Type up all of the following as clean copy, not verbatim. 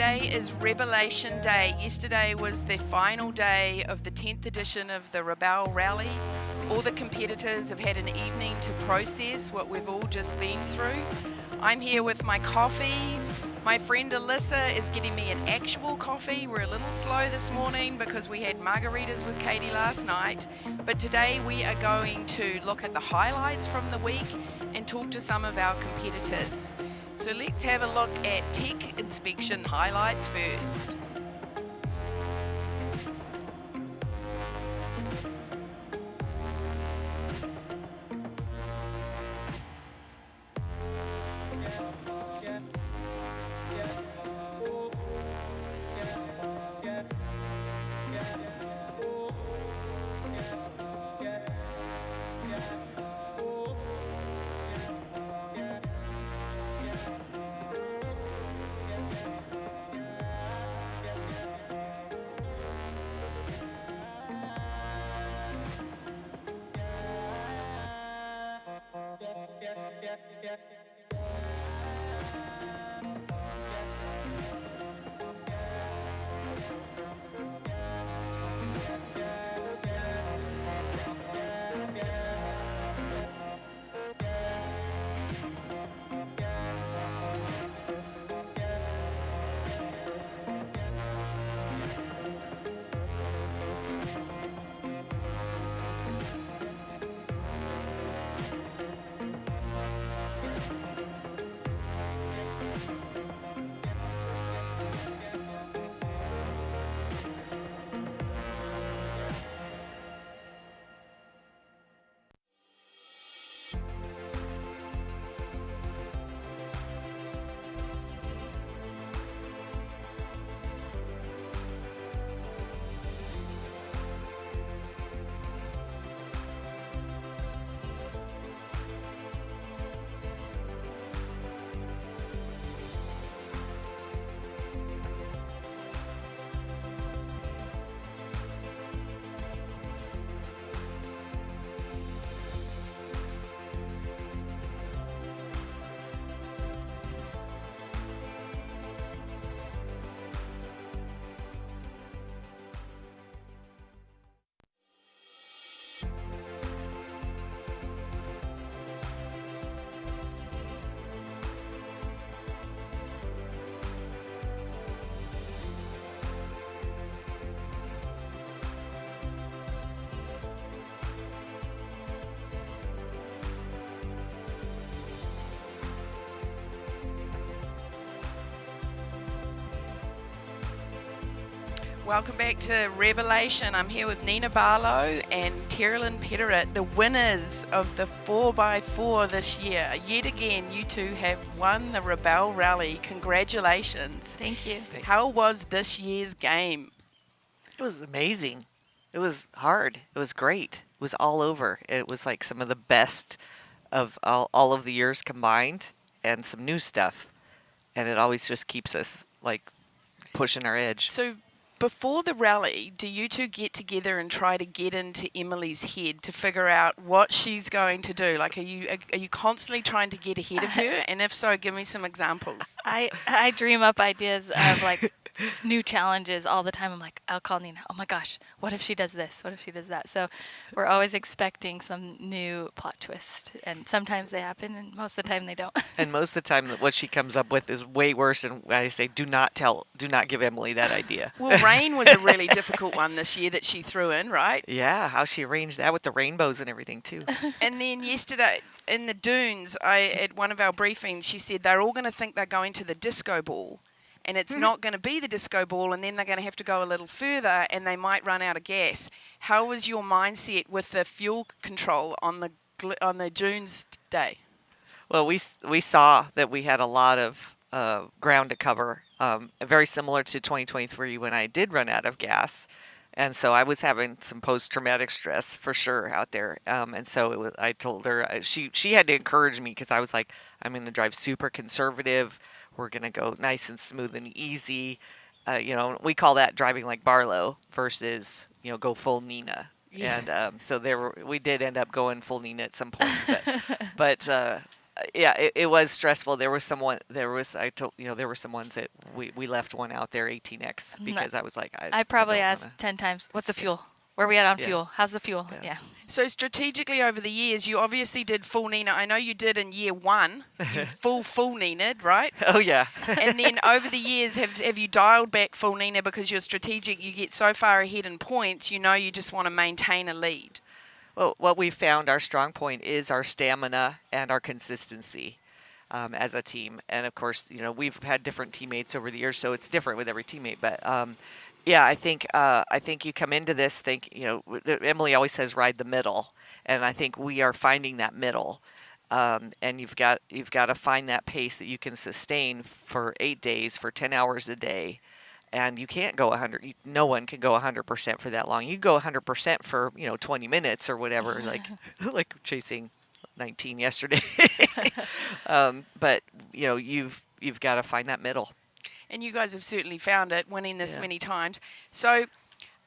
Today is Revelation Day. Yesterday was the final day of the 10th edition of the Rebelle Rally. All the competitors have had an evening to process what we've all just been through. I'm here with my coffee. My friend Alyssa is getting me an actual coffee. We're a little slow this morning because we had margaritas with Katy last night. But today we are going to look at the highlights from the week and talk to some of our competitors. So let's have a look at tech inspection highlights first. Welcome back to Revelation. I'm here with Nina Barlow and Terrelyn Pederit, the winners of the 4x4 this year. Yet again, you two have won the Rebelle Rally. Congratulations. Thank you. How was this year's game? It was amazing. It was hard. It was great. It was all over. It was like some of the best of all of the years combined and some new stuff. And it always just keeps us like pushing our edge. So before the rally, do you two get together and try to get into Emily's head to figure out what she's going to do? Like, are you constantly trying to get ahead of her? And if so, give me some examples. I dream up ideas of like new challenges all the time. I'm like, I'll call Nina. Oh my gosh, what if she does this? What if she does that? So we're always expecting some new plot twist, and sometimes they happen, and most of the time they don't. And most of the time, what she comes up with is way worse. And I say, do not give Emily that idea. Well, rain was a really difficult one this year that she threw in, right? Yeah, how she arranged that with the rainbows and everything too. And then yesterday in the dunes, at one of our briefings, she said they're all going to think they're going to the disco ball. And it's not going to be the disco ball, and then they're going to have to go a little further, and they might run out of gas. How was your mindset with the fuel control on the dunes day? Well, we saw that we had a lot of ground to cover, very similar to 2023 when I did run out of gas. And so I was having some post-traumatic stress for sure out there. And so I told her, she had to encourage me because I was like, I'm going to drive super conservative. We're going to go nice and smooth and easy. We call that driving like Barlow versus, go full Nina. Yeah. And so we did end up going full Nina at some points. But yeah, it was stressful. There was I told there were some ones that we left one out there 18x because I was like I probably don't asked wanna, 10 times, what's the fuel? Where are we at on Yeah. fuel? How's the fuel? Yeah. Yeah. So strategically over the years, you obviously did full Nina. I know you did in year one, you full Nina, right? Oh yeah. And then over the years, have you dialed back full Nina because you're strategic? You get so far ahead in points, you just want to maintain a lead. Well, what we found our strong point is our stamina and our consistency as a team. And of course, we've had different teammates over the years, so it's different with every teammate. But yeah, I think you come into this Emily always says ride the middle, and I think we are finding that middle. And you've got to find that pace that you can sustain for 8 days, for 10 hours a day. And you can't go 100. No one can go 100% for that long. You go 100% for 20 minutes or whatever, like chasing 19 yesterday. But you've got to find that middle. And you guys have certainly found it, winning this many times. So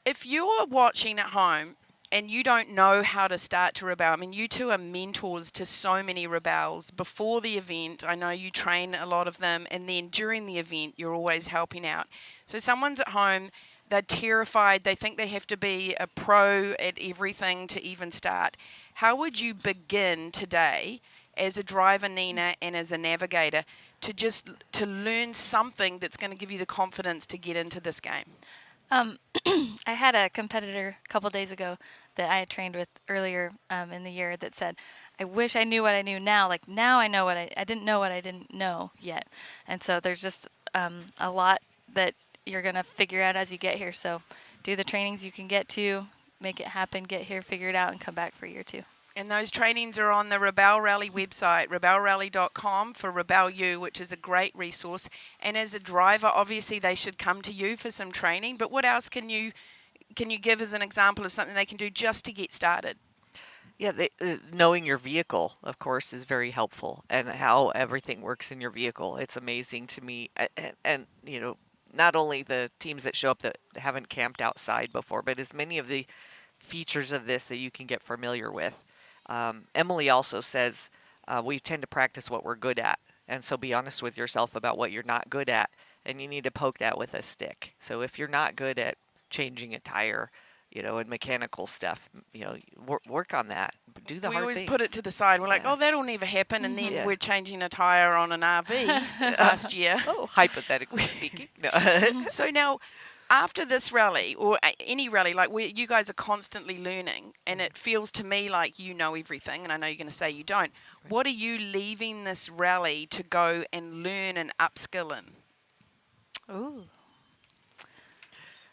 if you're watching at home and you don't know how to start to Rebelle, I mean, you two are mentors to so many Rebelles. Before the event, I know you train a lot of them, and then during the event, you're always helping out. So someone's at home, they're terrified, they think they have to be a pro at everything to even start. How would you begin today as a driver, Nina, and as a navigator to learn something that's going to give you the confidence to get into this game? I had a competitor a couple days ago that I had trained with earlier in the year that said, I wish I knew what I knew now. Like now I know what I didn't know what I didn't know yet. And so there's just a lot that you're going to figure out as you get here. So do the trainings you can get to, make it happen, get here, figure it out, and come back for year 2. And those trainings are on the Rebelle Rally website, rebellerally.com for Rebelle U, which is a great resource. And as a driver, obviously they should come to you for some training. But what else can you give as an example of something they can do just to get started? Yeah, knowing your vehicle, of course, is very helpful, and how everything works in your vehicle. It's amazing to me. And not only the teams that show up that haven't camped outside before, but as many of the features of this that you can get familiar with. Emily also says we tend to practice what we're good at. And so be honest with yourself about what you're not good at. And you need to poke that with a stick. So if you're not good at changing a tire, and mechanical stuff, work on that. Do the hard things. We always put it to the side. We're like, oh, that'll never happen. And then we're changing a tire on an RV last year. Oh, hypothetically speaking. No. So now, after this rally, or any rally, like you guys are constantly learning, and it feels to me like you know everything, and I know you're going to say you don't. Right. What are you leaving this rally to go and learn and upskill in? Ooh.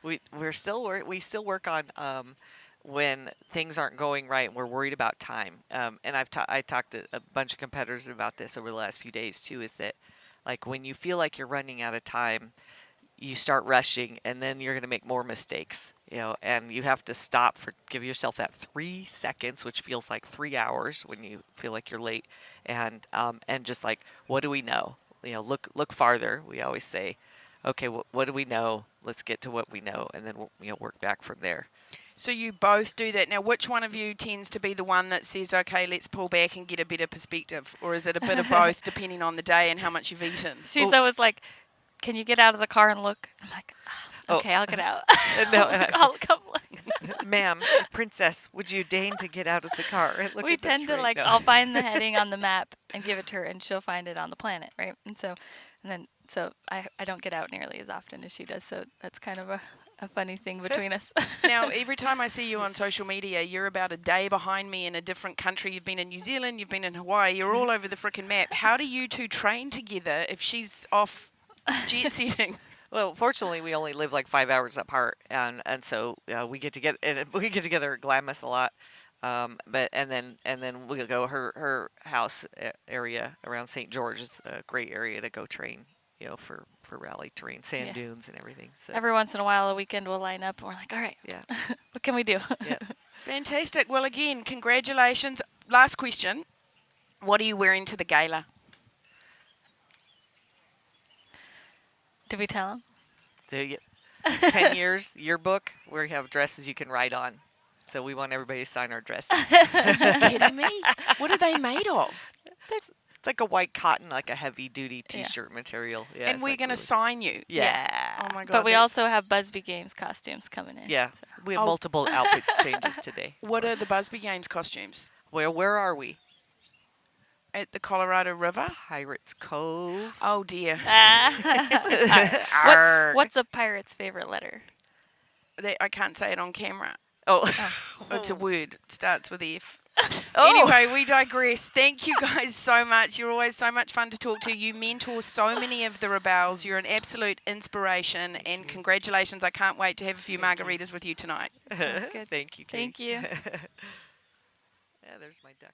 We still work on when things aren't going right and we're worried about time. And I talked to a bunch of competitors about this over the last few days too. Is that like when you feel like you're running out of time, you start rushing, and then you're going to make more mistakes, and you have to stop give yourself that 3 seconds, which feels like 3 hours when you feel like you're late, and just like, what do we know? Look farther. We always say, okay, what do we know? Let's get to what we know, and then we'll work back from there. So you both do that. Now, which one of you tends to be the one that says, okay, let's pull back and get a better perspective? Or is it a bit of both, depending on the day and how much you've eaten? She's always like, can you get out of the car and look? I'm like, okay, I'll get out. I'll come look. Ma'am, princess, would you deign to get out of the car and look we at the tend to tree? No. I'll find the heading on the map and give it to her, and she'll find it on the planet, right? So I don't get out nearly as often as she does, so that's kind of a funny thing between us. Now, every time I see you on social media, you're about a day behind me in a different country. You've been in New Zealand, you've been in Hawaii, you're all over the frickin' map. How do you two train together if she's off jet setting? Well, fortunately, we only live like 5 hours apart, and so we get together. And we get together at Glamis a lot. And then we'll go her house area around St. George is a great area to go train. For rally terrain, sand dunes and everything. So. Every once in a while, a weekend we'll line up and we're like, all right, what can we do? Yeah. Fantastic. Well, again, congratulations. Last question. What are you wearing to the gala? Did we tell him? 10 years yearbook where you have dresses you can write on. So we want everybody to sign our dresses. Are you kidding me? What are they made of? It's like a white cotton, like a heavy duty Yeah. T-shirt material. Yeah, And it's we're like going to really- sign you. Yeah. Oh my God. But we that's- also have Busby Games costumes coming in. Yeah. so. We have Oh. multiple outfit changes today. What are the Busby Games costumes? Where are we? At the Colorado River? Pirates Cove. Oh dear. Arrgh. What's a pirate's favorite letter? I can't say it on camera. Oh. It's a word. It starts with F. Oh. Anyway, we digress. Thank you guys so much. You're always so much fun to talk to. You mentor so many of the Rebelles. You're an absolute inspiration, and congratulations. I can't wait to have a few margaritas with you tonight. Sounds good. Thank you, Katy. Thank you. Yeah, there's my duck.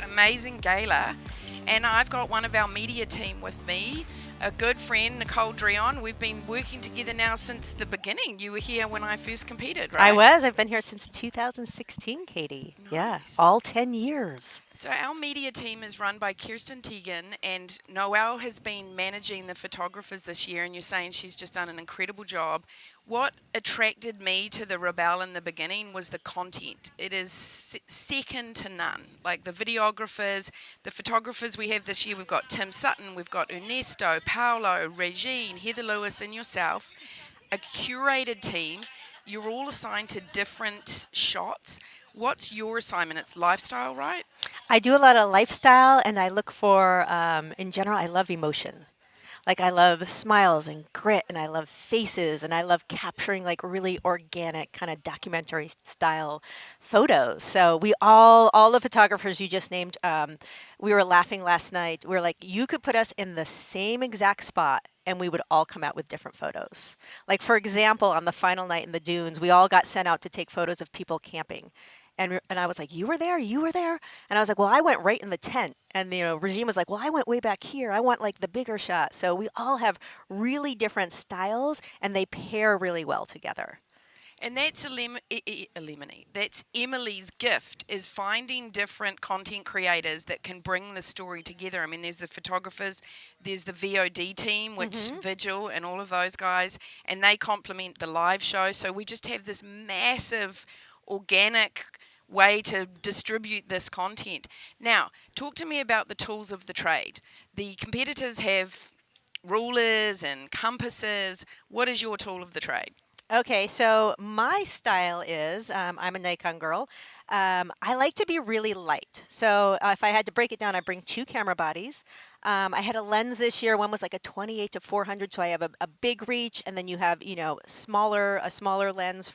amazing gala. And I've got one of our media team with me, a good friend, Nicole Dreon. We've been working together now since the beginning. You were here when I first competed, right? I was. I've been here since 2016, Katie. Yeah, Nice. all 10 years. So our media team is run by Kirsten Tegan, and Noelle has been managing the photographers this year, and you're saying she's just done an incredible job. What attracted me to the Rebelle in the beginning was the content. It is second to none. Like the videographers, the photographers we have this year, we've got Tim Sutton, we've got Ernesto, Paolo, Regine, Heather Lewis, and yourself. A curated team. You're all assigned to different shots. What's your assignment? It's lifestyle, right? I do a lot of lifestyle, and I look for, in general, I love emotion. Like I love smiles and grit, and I love faces, and I love capturing like really organic kind of documentary style photos. So we all the photographers you just named, we were laughing last night. We were like, you could put us in the same exact spot and we would all come out with different photos. Like for example, on the final night in the dunes, we all got sent out to take photos of people camping. And I was like, you were there? And I was like, well, I went right in the tent. And, Regine was like, well, I went way back here. I want like the bigger shot. So we all have really different styles and they pair really well together. And that's That's Emily's gift, is finding different content creators that can bring the story together. I mean, there's the photographers, there's the VOD team, which Vigil and all of those guys, and they complement the live show. So we just have this massive organic way to distribute this content. Now, talk to me about the tools of the trade. The competitors have rulers and compasses. What is your tool of the trade? Okay, so my style is, I'm a Nikon girl. I like to be really light. So if I had to break it down, I bring 2 camera bodies. I had a lens this year. One was like a 28 to 400, so I have a big reach, and then you have, a smaller lens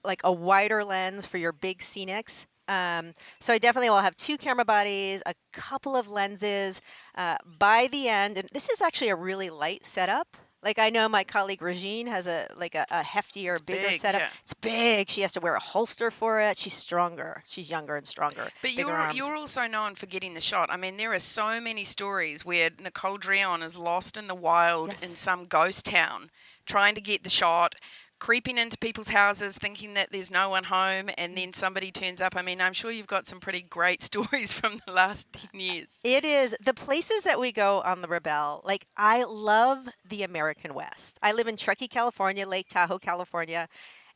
like a wider lens for your big scenics. So I definitely will have 2 camera bodies, a couple of lenses. By the end, and this is actually a really light setup. Like I know my colleague Regine has a heftier, bigger big, setup. yeah. It's big. She has to wear a holster for it. She's stronger. She's younger and stronger. But Bigger arms. you're also known for getting the shot. I mean, there are so many stories where Nicole Dreon is lost in the wild in some ghost town, trying to get the shot, creeping into people's houses, thinking that there's no one home, and then somebody turns up. I mean, I'm sure you've got some pretty great stories from the last 10 years. It is. The places that we go on the Rebelle, like I love the American West. I live in Truckee, California, Lake Tahoe, California.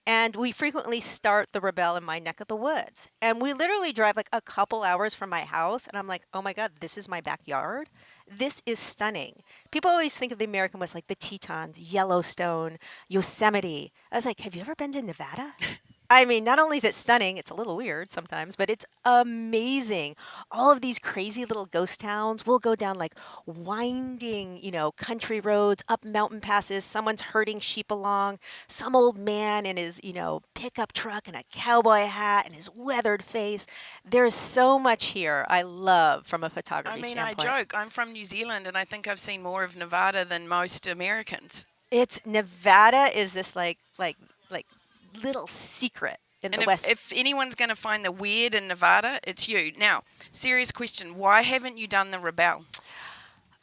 And we frequently start the Rebelle in my neck of the woods. And we literally drive like a couple hours from my house. And I'm like, oh my God, this is my backyard. This is stunning. People always think of the American West like the Tetons, Yellowstone, Yosemite. I was like, have you ever been to Nevada? I mean, not only is it stunning, it's a little weird sometimes, but it's amazing. All of these crazy little ghost towns. We'll go down like winding, country roads, up mountain passes. Someone's herding sheep along. Some old man in his, pickup truck and a cowboy hat and his weathered face. There's so much here I love from a photography standpoint. I joke. I'm from New Zealand, and I think I've seen more of Nevada than most Americans. Nevada is this like little secret in the West. If anyone's going to find the weird in Nevada, it's you. Now, serious question. Why haven't you done the Rebelle?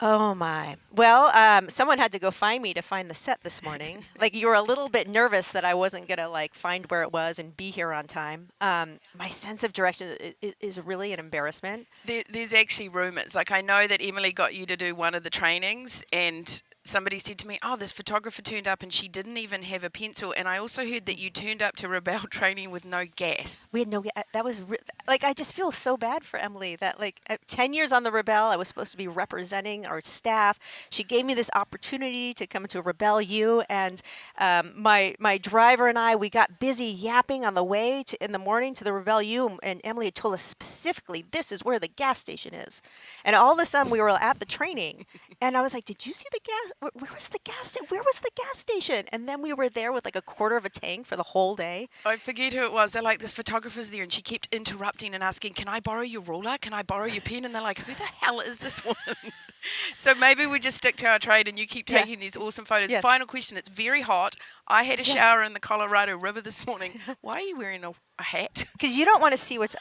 Oh, my. Well, someone had to go find me to find the set this morning. Like, you were a little bit nervous that I wasn't going to, find where it was and be here on time. My sense of direction is really an embarrassment. There's actually rumors. Like, I know that Emily got you to do one of the trainings, and somebody said to me, oh, this photographer turned up and she didn't even have a pencil. And I also heard that you turned up to Rebelle training with no gas. We had no gas. That was, I just feel so bad for Emily that, 10 years on the Rebelle, I was supposed to be representing our staff. She gave me this opportunity to come to Rebelle U. And my driver and I, we got busy yapping on the way in the morning to the Rebelle U. And Emily had told us specifically, this is where the gas station is. And all of a sudden, we were at the training. And I was like, did you see the gas? Where was the gas? Where was the gas station? And then we were there with a quarter of a tank for the whole day. I forget who it was. They're like, this photographer's there, and she kept interrupting and asking, can I borrow your ruler? Can I borrow your pen? And they're like, who the hell is this woman? So maybe we just stick to our trade and you keep taking these awesome photos. Yes. Final question. It's very hot. I had a shower in the Colorado River this morning. Why are you wearing a a hat. Because you don't want to see what's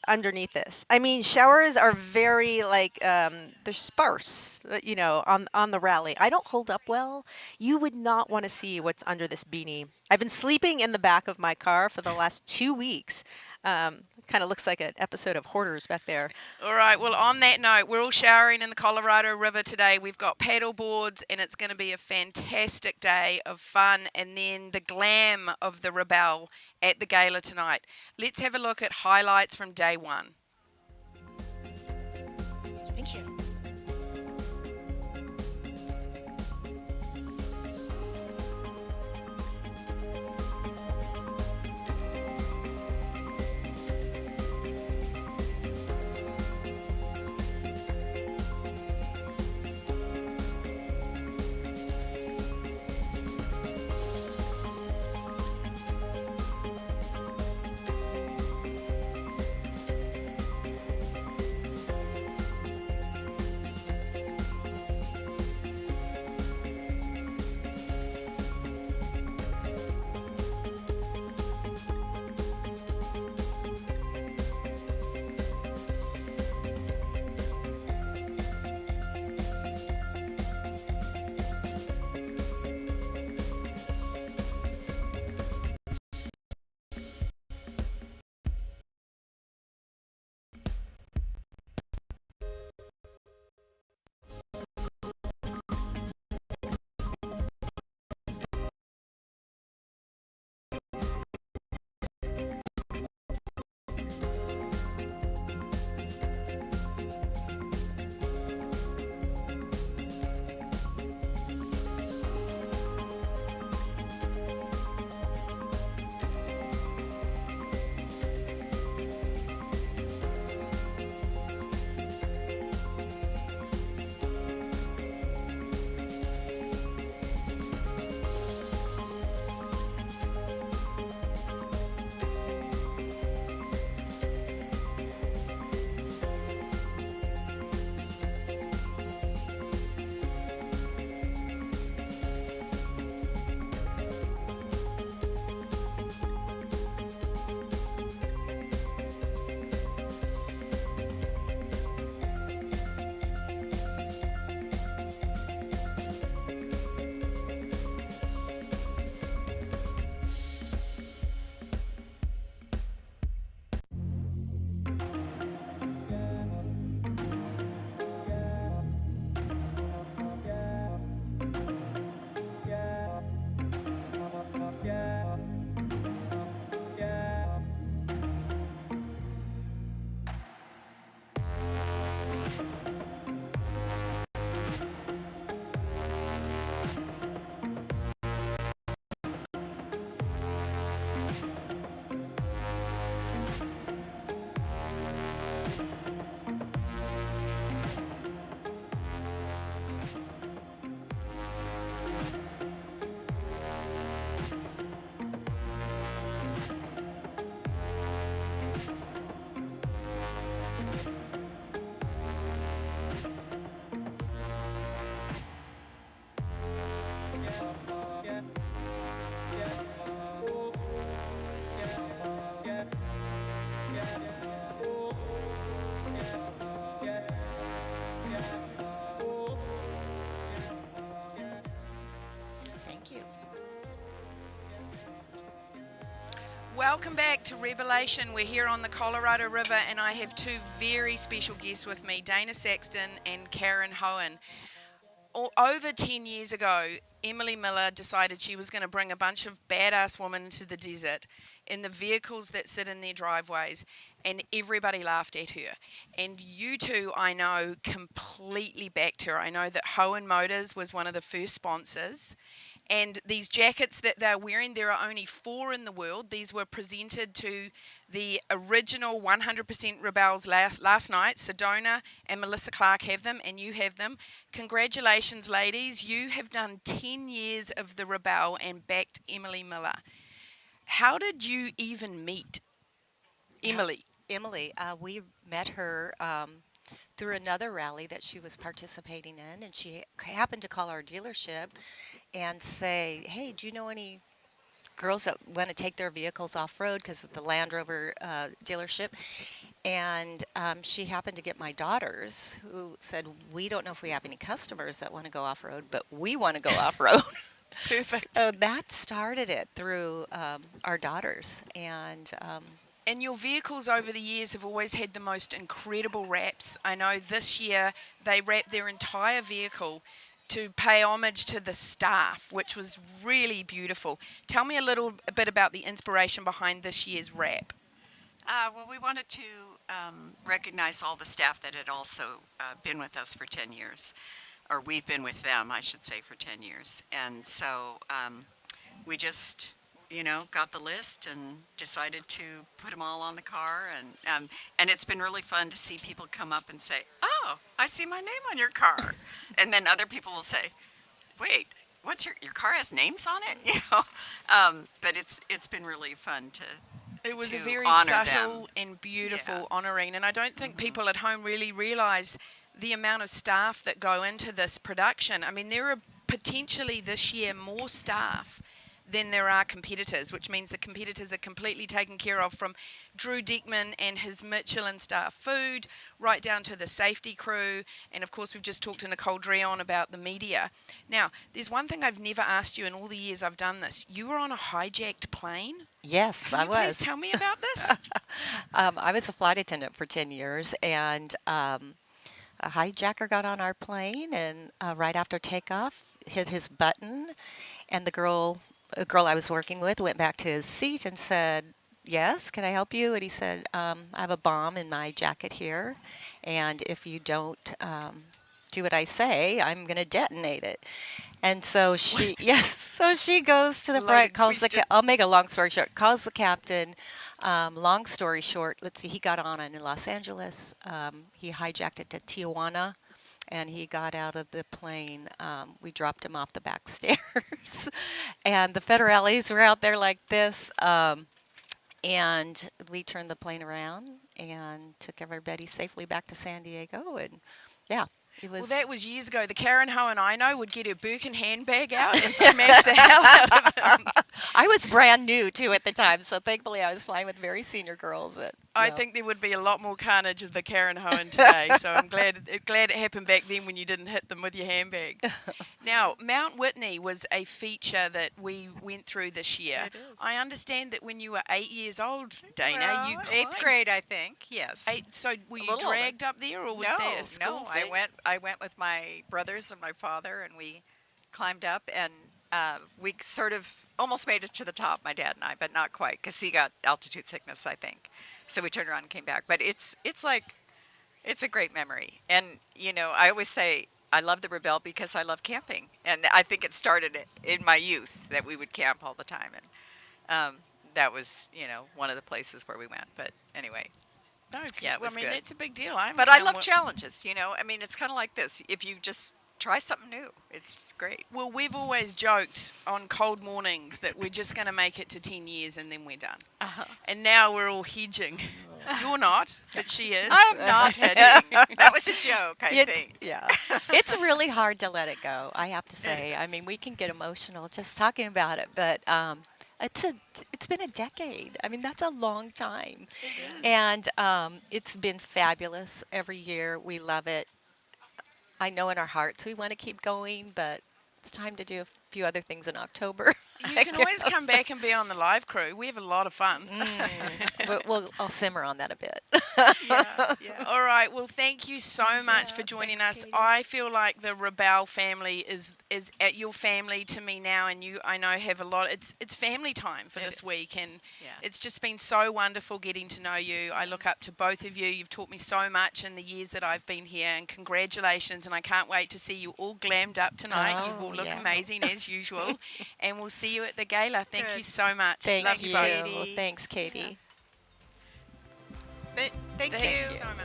underneath this. I mean, showers are very like they're sparse, on the rally. I don't hold up well. You would not want to see what's under this beanie. I've been sleeping in the back of my car for the last 2 weeks. Kind of looks like an episode of Hoarders back there. All right, well, on that note, we're all showering in the Colorado River today. We've got paddle boards, and it's going to be a fantastic day of fun, and then the glam of the Rebelle at the gala tonight. Let's have a look at highlights from day one. Thank you. Welcome back to Revelation. We're here on the Colorado River, and I have two very special guests with me, Dana Saxton and Karen Hohen. Over 10 years ago, Emily Miller decided she was going to bring a bunch of badass women into the desert in the vehicles that sit in their driveways, and everybody laughed at her. And you two, I know, completely backed her. I know that Hohen Motors was one of the first sponsors. And these jackets that they're wearing, there are only 4 in the world. These were presented to the original 100% Rebelles last night. Sedona and Melissa Clark have them, and you have them. Congratulations, ladies. You have done 10 years of the Rebelle and backed Emily Miller. How did you even meet Emily? Emily, we met her through another rally that she was participating in, and she happened to call our dealership and say, hey, do you know any girls that want to take their vehicles off-road because of the Land Rover dealership. And she happened to get my daughters, who said, we don't know if we have any customers that want to go off-road, but we want to go off-road. Perfect. So that started it through our daughters. And your vehicles over the years have always had the most incredible wraps. I know this year they wrapped their entire vehicle to pay homage to the staff, which was really beautiful. Tell me a little bit about the inspiration behind this year's wrap. Well, we wanted to recognize all the staff that had also been with us for 10 years, or we've been with them, I should say, for 10 years. And so we just, got the list and decided to put them all on the car. And it's been really fun to see people come up and say, oh, I see my name on your car. And then other people will say, wait, what's your car has names on it? But it's been really fun to It was a to very honor subtle them. and beautiful Yeah. honouring, and I don't think people at home really realise the amount of staff that go into this production. I mean, there are potentially this year more staff than there are competitors, which means the competitors are completely taken care of, from Drew Dickman and his Michelin star food right down to the safety crew, and of course we've just talked to Nicole Dreon about the media. Now, there's one thing I've never asked you in all the years I've done this. You were on a hijacked plane? Yes, Can I you please was. tell me about this? I was a flight attendant for 10 years, and a hijacker got on our plane, and right after takeoff, hit his button, and a girl I was working with went back to his seat and said, yes, can I help you? And he said, I have a bomb in my jacket here, and if you don't do what I say, I'm going to detonate it. And so she, so she goes to the Loaded front, calls question. I'll make a long story short, calls the captain. Long story short, let's see, he got on in Los Angeles. He hijacked it to Tijuana, and he got out of the plane. We dropped him off the back stairs, and the federales were out there like this. And we turned the plane around and took everybody safely back to San Diego. And yeah, it was. Well, that was years ago. The Karen Hohen I know would get her Birkin handbag out and smash the hell out of him. I was brand new too at the time, so thankfully I was flying with very senior girls. That, I think there would be a lot more carnage of the Karen Hohen today, so I'm glad it happened back then when you didn't hit them with your handbag. Now, Mount Whitney was a feature that we went through this year. It is. I understand that when you were 8 years old, Dana, you eighth climbed. grade, I think. Yes. So were you little older. dragged up there, or was that a school no. thing? I went with my brothers and my father, and we climbed up, and we sort of almost made it to the top, my dad and I, but not quite, because he got altitude sickness, I think. So we turned around and came back. But it's a great memory. And, I always say I love the Rebelle because I love camping. And I think it started in my youth that we would camp all the time. And that was, one of the places where we went. But anyway. No, Yeah, it was I mean, good. that's a big deal. I But I haven't love climbed challenges, I mean, it's kind of like this. If you just try something new, it's great. Well, we've always joked on cold mornings that we're just going to make it to 10 years and then we're done. Uh-huh. And now we're all hedging. You're not, but she is. I'm not hedging. That was a joke, I think. Yeah, it's really hard to let it go, I have to say. I is. mean, we can get emotional just talking about it, but it's been a decade. I mean, that's a long time. And it's been fabulous every year. We love it. I know in our hearts we want to keep going, but it's time to do a few other things in October. You can always come back and be on the live crew. We have a lot of fun. I'll simmer on that a bit. Yeah. All right. Well, thank you so much for joining thanks, us. Katy. I feel like the Rebelle family is at your family to me now, and you, I know, have a lot. It's family time for It this is. week, and Yeah. it's just been so wonderful getting to know you. I look up to both of you. You've taught me so much in the years that I've been here, and congratulations. And I can't wait to see you all glammed up tonight. You will Oh, look yeah. amazing as usual, and we'll see you at the gala. Thank you Good. so much. Thank Love you. both. Katy. Thanks, Katie. Thank Thank you. you so much.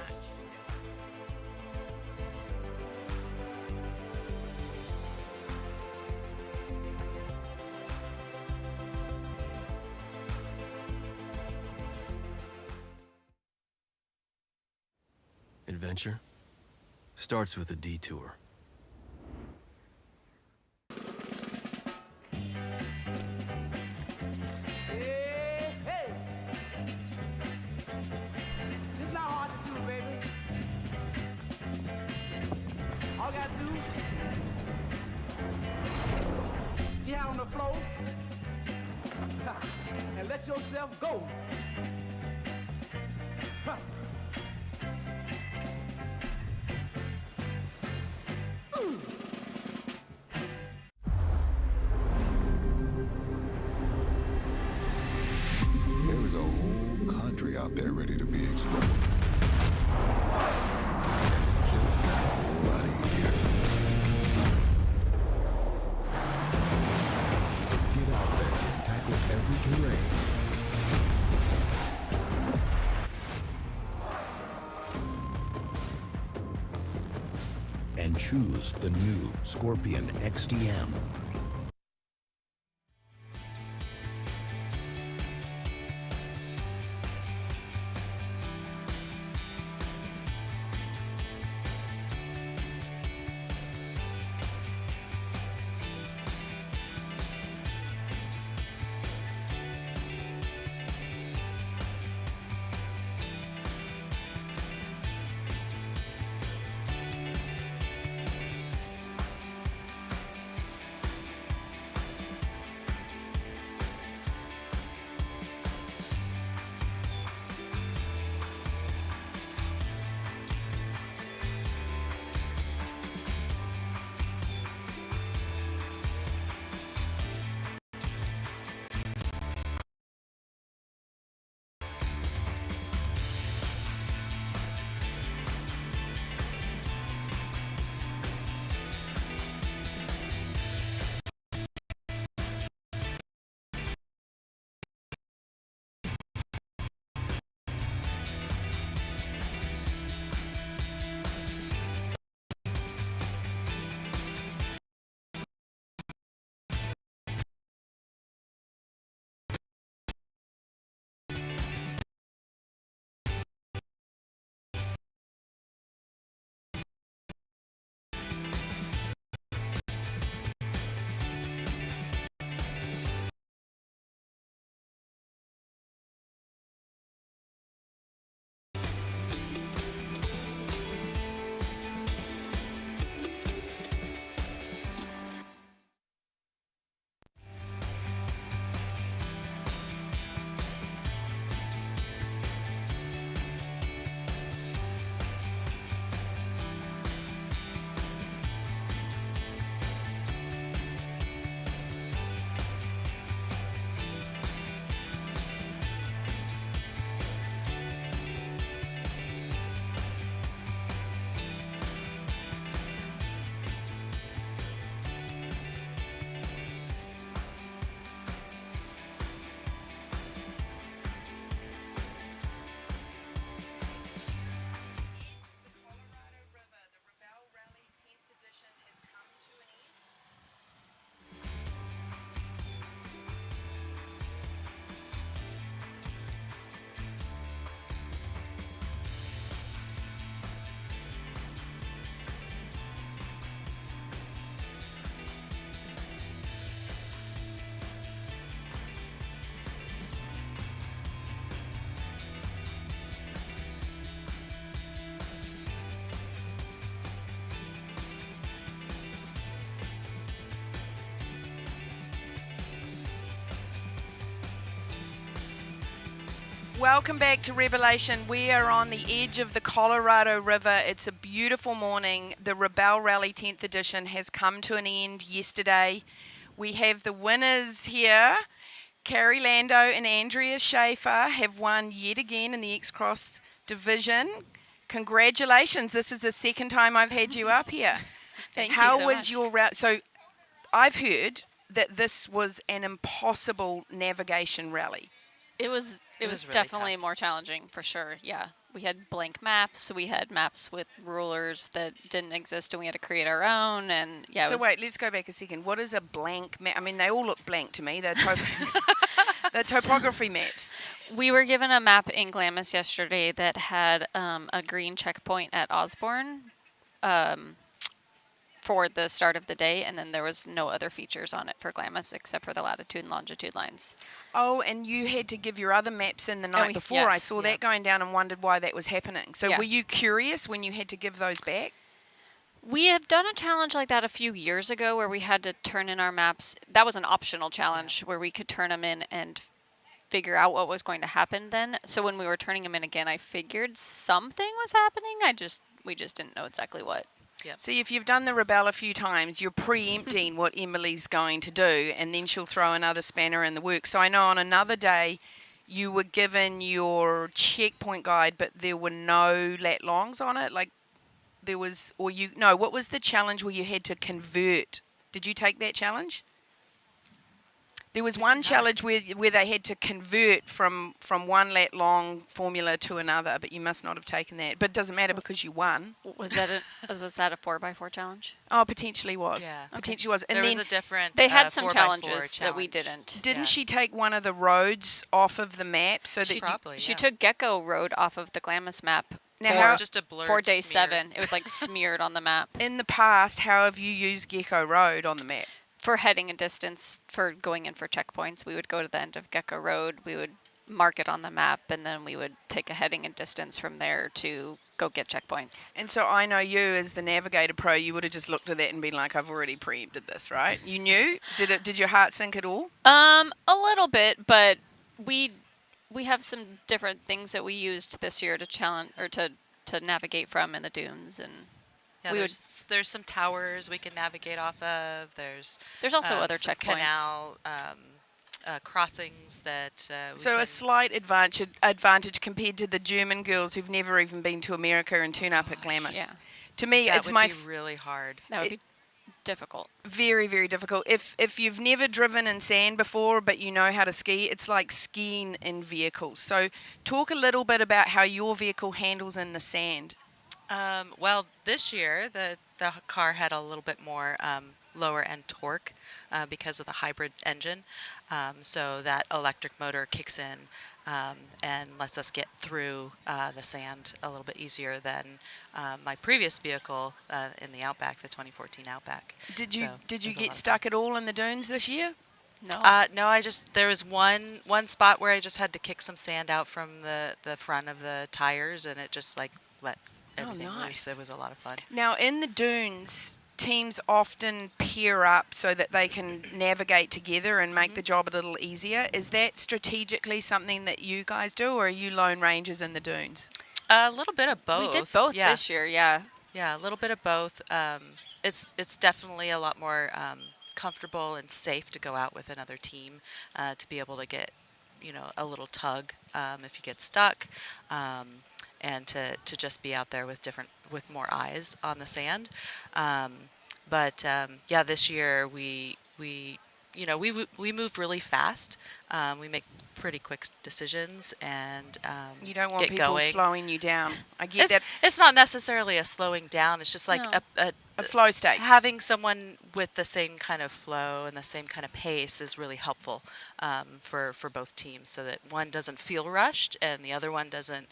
Adventure starts with a detour. let yourself go. Huh. There is a whole country out there ready to be explored. And it just got a lot easier. So get out there and tackle every terrain. And choose the new Scorpion XDM. Welcome back to Revelation. We are on the edge of the Colorado River. It's a beautiful morning. The Rebelle Rally 10th edition has come to an end yesterday. We have the winners here. Carrie Lando and Andrea Schaefer have won yet again in the X-Cross division. Congratulations. This is the second time I've had you up here. Thank How you so was much. your route? So I've heard that this was an impossible navigation rally. It was was really definitely tough. more challenging for sure. Yeah. We had blank maps. We had maps with rulers that didn't exist and we had to create our own, and yeah, So wait, let's go back a second. What is a blank map? I mean, they all look blank to me. They're, they're topography maps. we were given a map in Glamis yesterday that had a green checkpoint at Osborne for the start of the day, and then there was no other features on it for Glamis except for the latitude and longitude lines. Oh, and you had to give your other maps in the night before. I yes, saw yeah. that going down and wondered why that was happening. So Yeah. were you curious when you had to give those back? We have done a challenge like that a few years ago where we had to turn in our maps. That was an optional challenge where we could turn them in and figure out what was going to happen then. So when we were turning them in again, I figured something was happening. We just didn't know exactly what. See, if you've done the Rebelle a few times, you're preempting what Emily's going to do, and then she'll throw another spanner in the works. So I know on another day you were given your checkpoint guide, but there were no lat longs on it. Like there was, or you, no, what was the challenge where you had to convert? Did you take that challenge? There was one challenge where they had to convert from one lat long formula to another, but you must not have taken that. But it doesn't matter because you won. Was that a 4x4 challenge? Oh, potentially was. Yeah. Potentially was. And There then was a different. They had some 4x4 challenges that we challenge. didn't. didn't she take one of the roads off of the map so that She, you, Probably, she yeah. took Gecko Road off of the Glamis map now It how, was just a blurred for day smear. 7. It was like smeared on the map. in the past, how have you used Gecko Road on the map? For heading a distance, for going in for checkpoints, we would go to the end of Gecko Road. We would mark it on the map, and then we would take a heading and distance from there to go get checkpoints. And so I know you as the Navigator Pro, you would have just looked at that and been like, I've already preempted this, right? You knew? Did your heart sink at all? A little bit, but we have some different things that we used this year to challenge or to navigate from in the dunes, and Yeah, we there's some towers we can navigate off of. There's also other some checkpoints. canal crossings that. We So a can- slight advantage compared to the German girls who've never even been to America and turn up at Glamis. Yeah. To me, that it's would my be really hard. That would be difficult. very, very difficult. If you've never driven in sand before, but you know how to ski, it's like skiing in vehicles. So talk a little bit about how your vehicle handles in the sand. Well, this year the car had a little bit more lower end torque because of the hybrid engine. So that electric motor kicks in and lets us get through the sand a little bit easier than my previous vehicle in the Outback, the 2014 Outback. Did you So did it you was a lot get of stuck at all in the dunes this year? No. No, there was one spot where I just had to kick some sand out from the front of the tires, and it just like let everything nice. loose. It was a lot of fun. Now, in the dunes, teams often pair up so that they can navigate together and make the job a little easier. Is that strategically something that you guys do, or are you lone rangers in the dunes? A little bit of both. We did both yeah. this year, yeah. Yeah, a little bit of both. It's definitely a lot more comfortable and safe to go out with another team to be able to get, a little tug if you get stuck, and to just be out there with more eyes on the sand. But this year we move really fast. We make pretty quick decisions and You don't want get people going. slowing you down. I get that. It's not necessarily a slowing down. It's just like No. A flow state. having someone with the same kind of flow and the same kind of pace is really helpful for both teams, so that one doesn't feel rushed and the other one doesn't,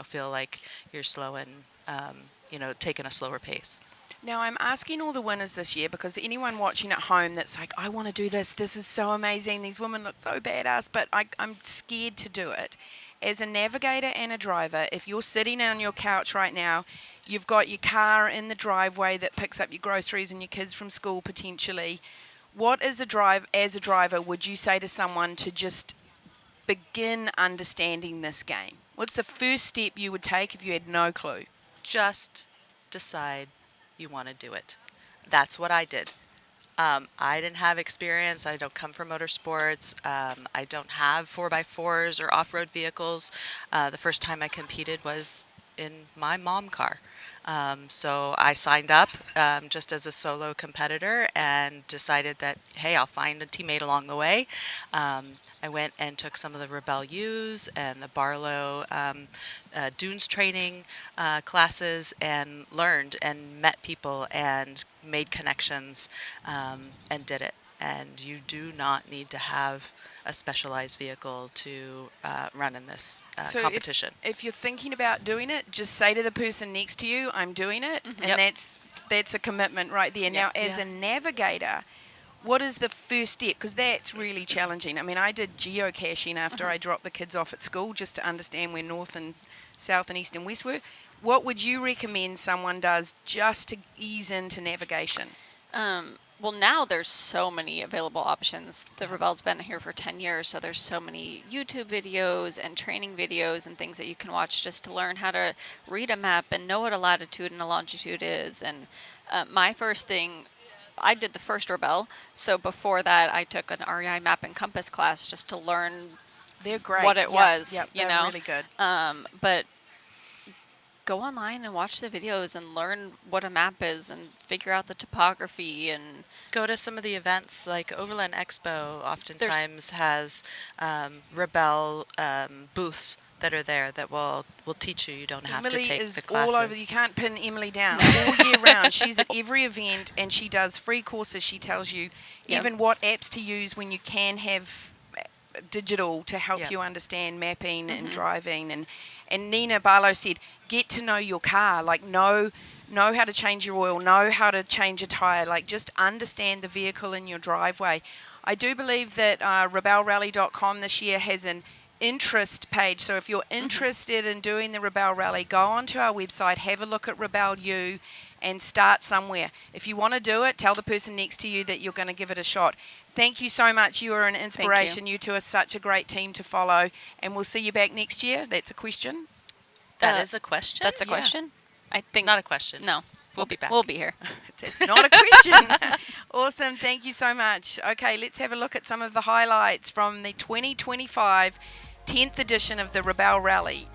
feel like you're slow and taking a slower pace. Now, I'm asking all the winners this year because anyone watching at home that's like, I want to do this. This is so amazing. These women look so badass, but I'm scared to do it. As a navigator and a driver, if you're sitting on your couch right now, you've got your car in the driveway that picks up your groceries and your kids from school potentially. What as a driver would you say to someone to just begin understanding this game? What's the first step you would take if you had no clue? Just decide you want to do it. That's what I did. I didn't have experience. I don't come from motorsports. I don't have 4x4s or off-road vehicles. The first time I competed was in my mom car. So I signed up just as a solo competitor and decided that, hey, I'll find a teammate along the way. I went and took some of the Rebelle U's and the Barlow Dunes training classes and learned and met people and made connections and did it. And you do not need to have a specialized vehicle to run in this So competition. If you're thinking about doing it, just say to the person next to you, I'm doing it. And Yep. that's a commitment right there. Now, as a navigator, what is the first step? Because that's really challenging. I mean, I did geocaching after I dropped the kids off at school just to understand where north and south and east and west were. What would you recommend someone does just to ease into navigation? well, now there's so many available options. The Rebelle's been here for 10 years, so there's so many YouTube videos and training videos and things that you can watch just to learn how to read a map and know what a latitude and a longitude is. And my first thing, I did the first Rebelle, so before that I took an REI map and compass class just to learn They're great. what it was, Yep, you they're know. really good. But go online and watch the videos and learn what a map is and figure out the topography and Go to some of the events, like Overland Expo oftentimes has Rebelle booths that are there that will teach you. You don't have Emily to take is the classes. all over. You can't pin Emily down all year round. She's at every event and she does free courses. She tells you Yep. even what apps to use when you can have digital to help Yep. you understand mapping and driving. And Nina Barlow said, get to know your car. Like know how to change your oil, know how to change a tire. Like just understand the vehicle in your driveway. I do believe that RebelleRally.com this year has an interest page. So if you're interested in doing the Rebelle Rally, go onto our website, have a look at Rebelle U and start somewhere. If you want to do it, tell the person next to you that you're going to give it a shot. Thank you so much. You are an inspiration. You two are such a great team to follow. And we'll see you back next year. That's a question. That is a question? That's a question? I think Not a question. No. We'll be back. We'll be here. It's not a question. Awesome. Thank you so much. Okay, let's have a look at some of the highlights from the 2025 10th edition of the Rebelle Rally.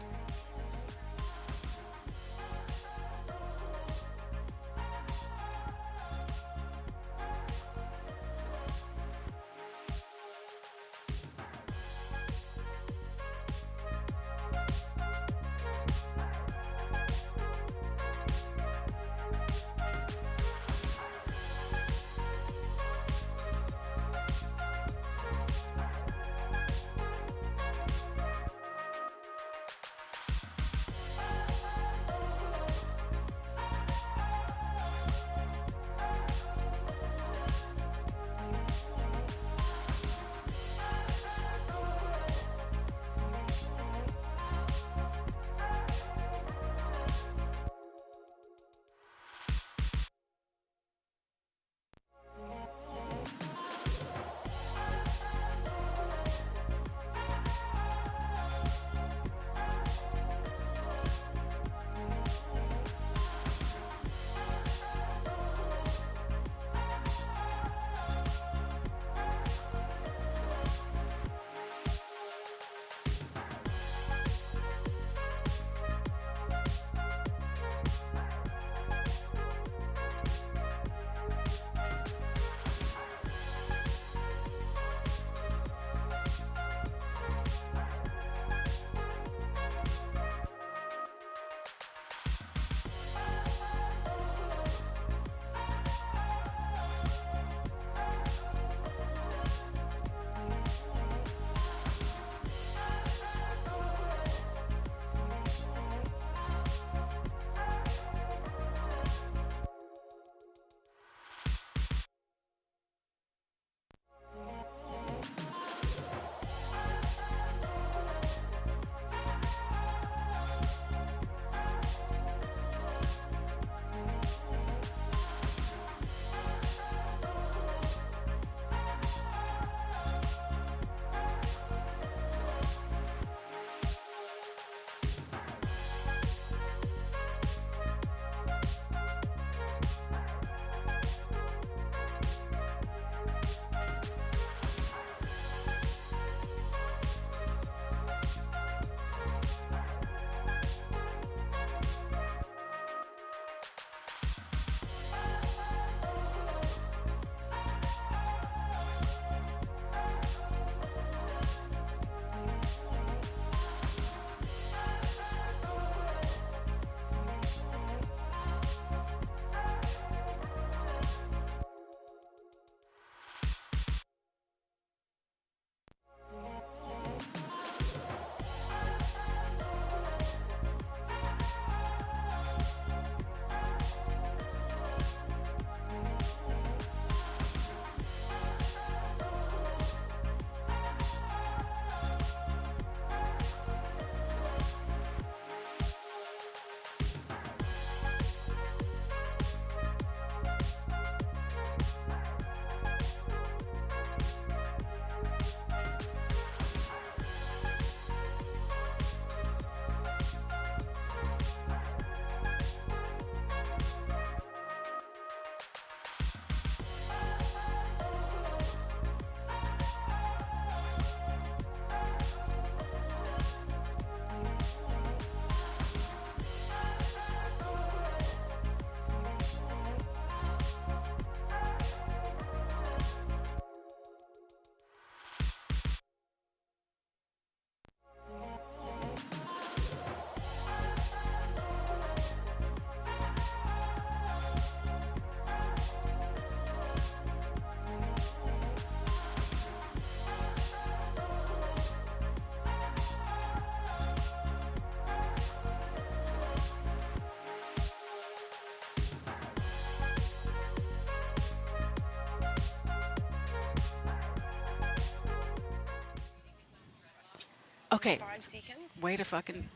Okay. 5 seconds. Way to fucking.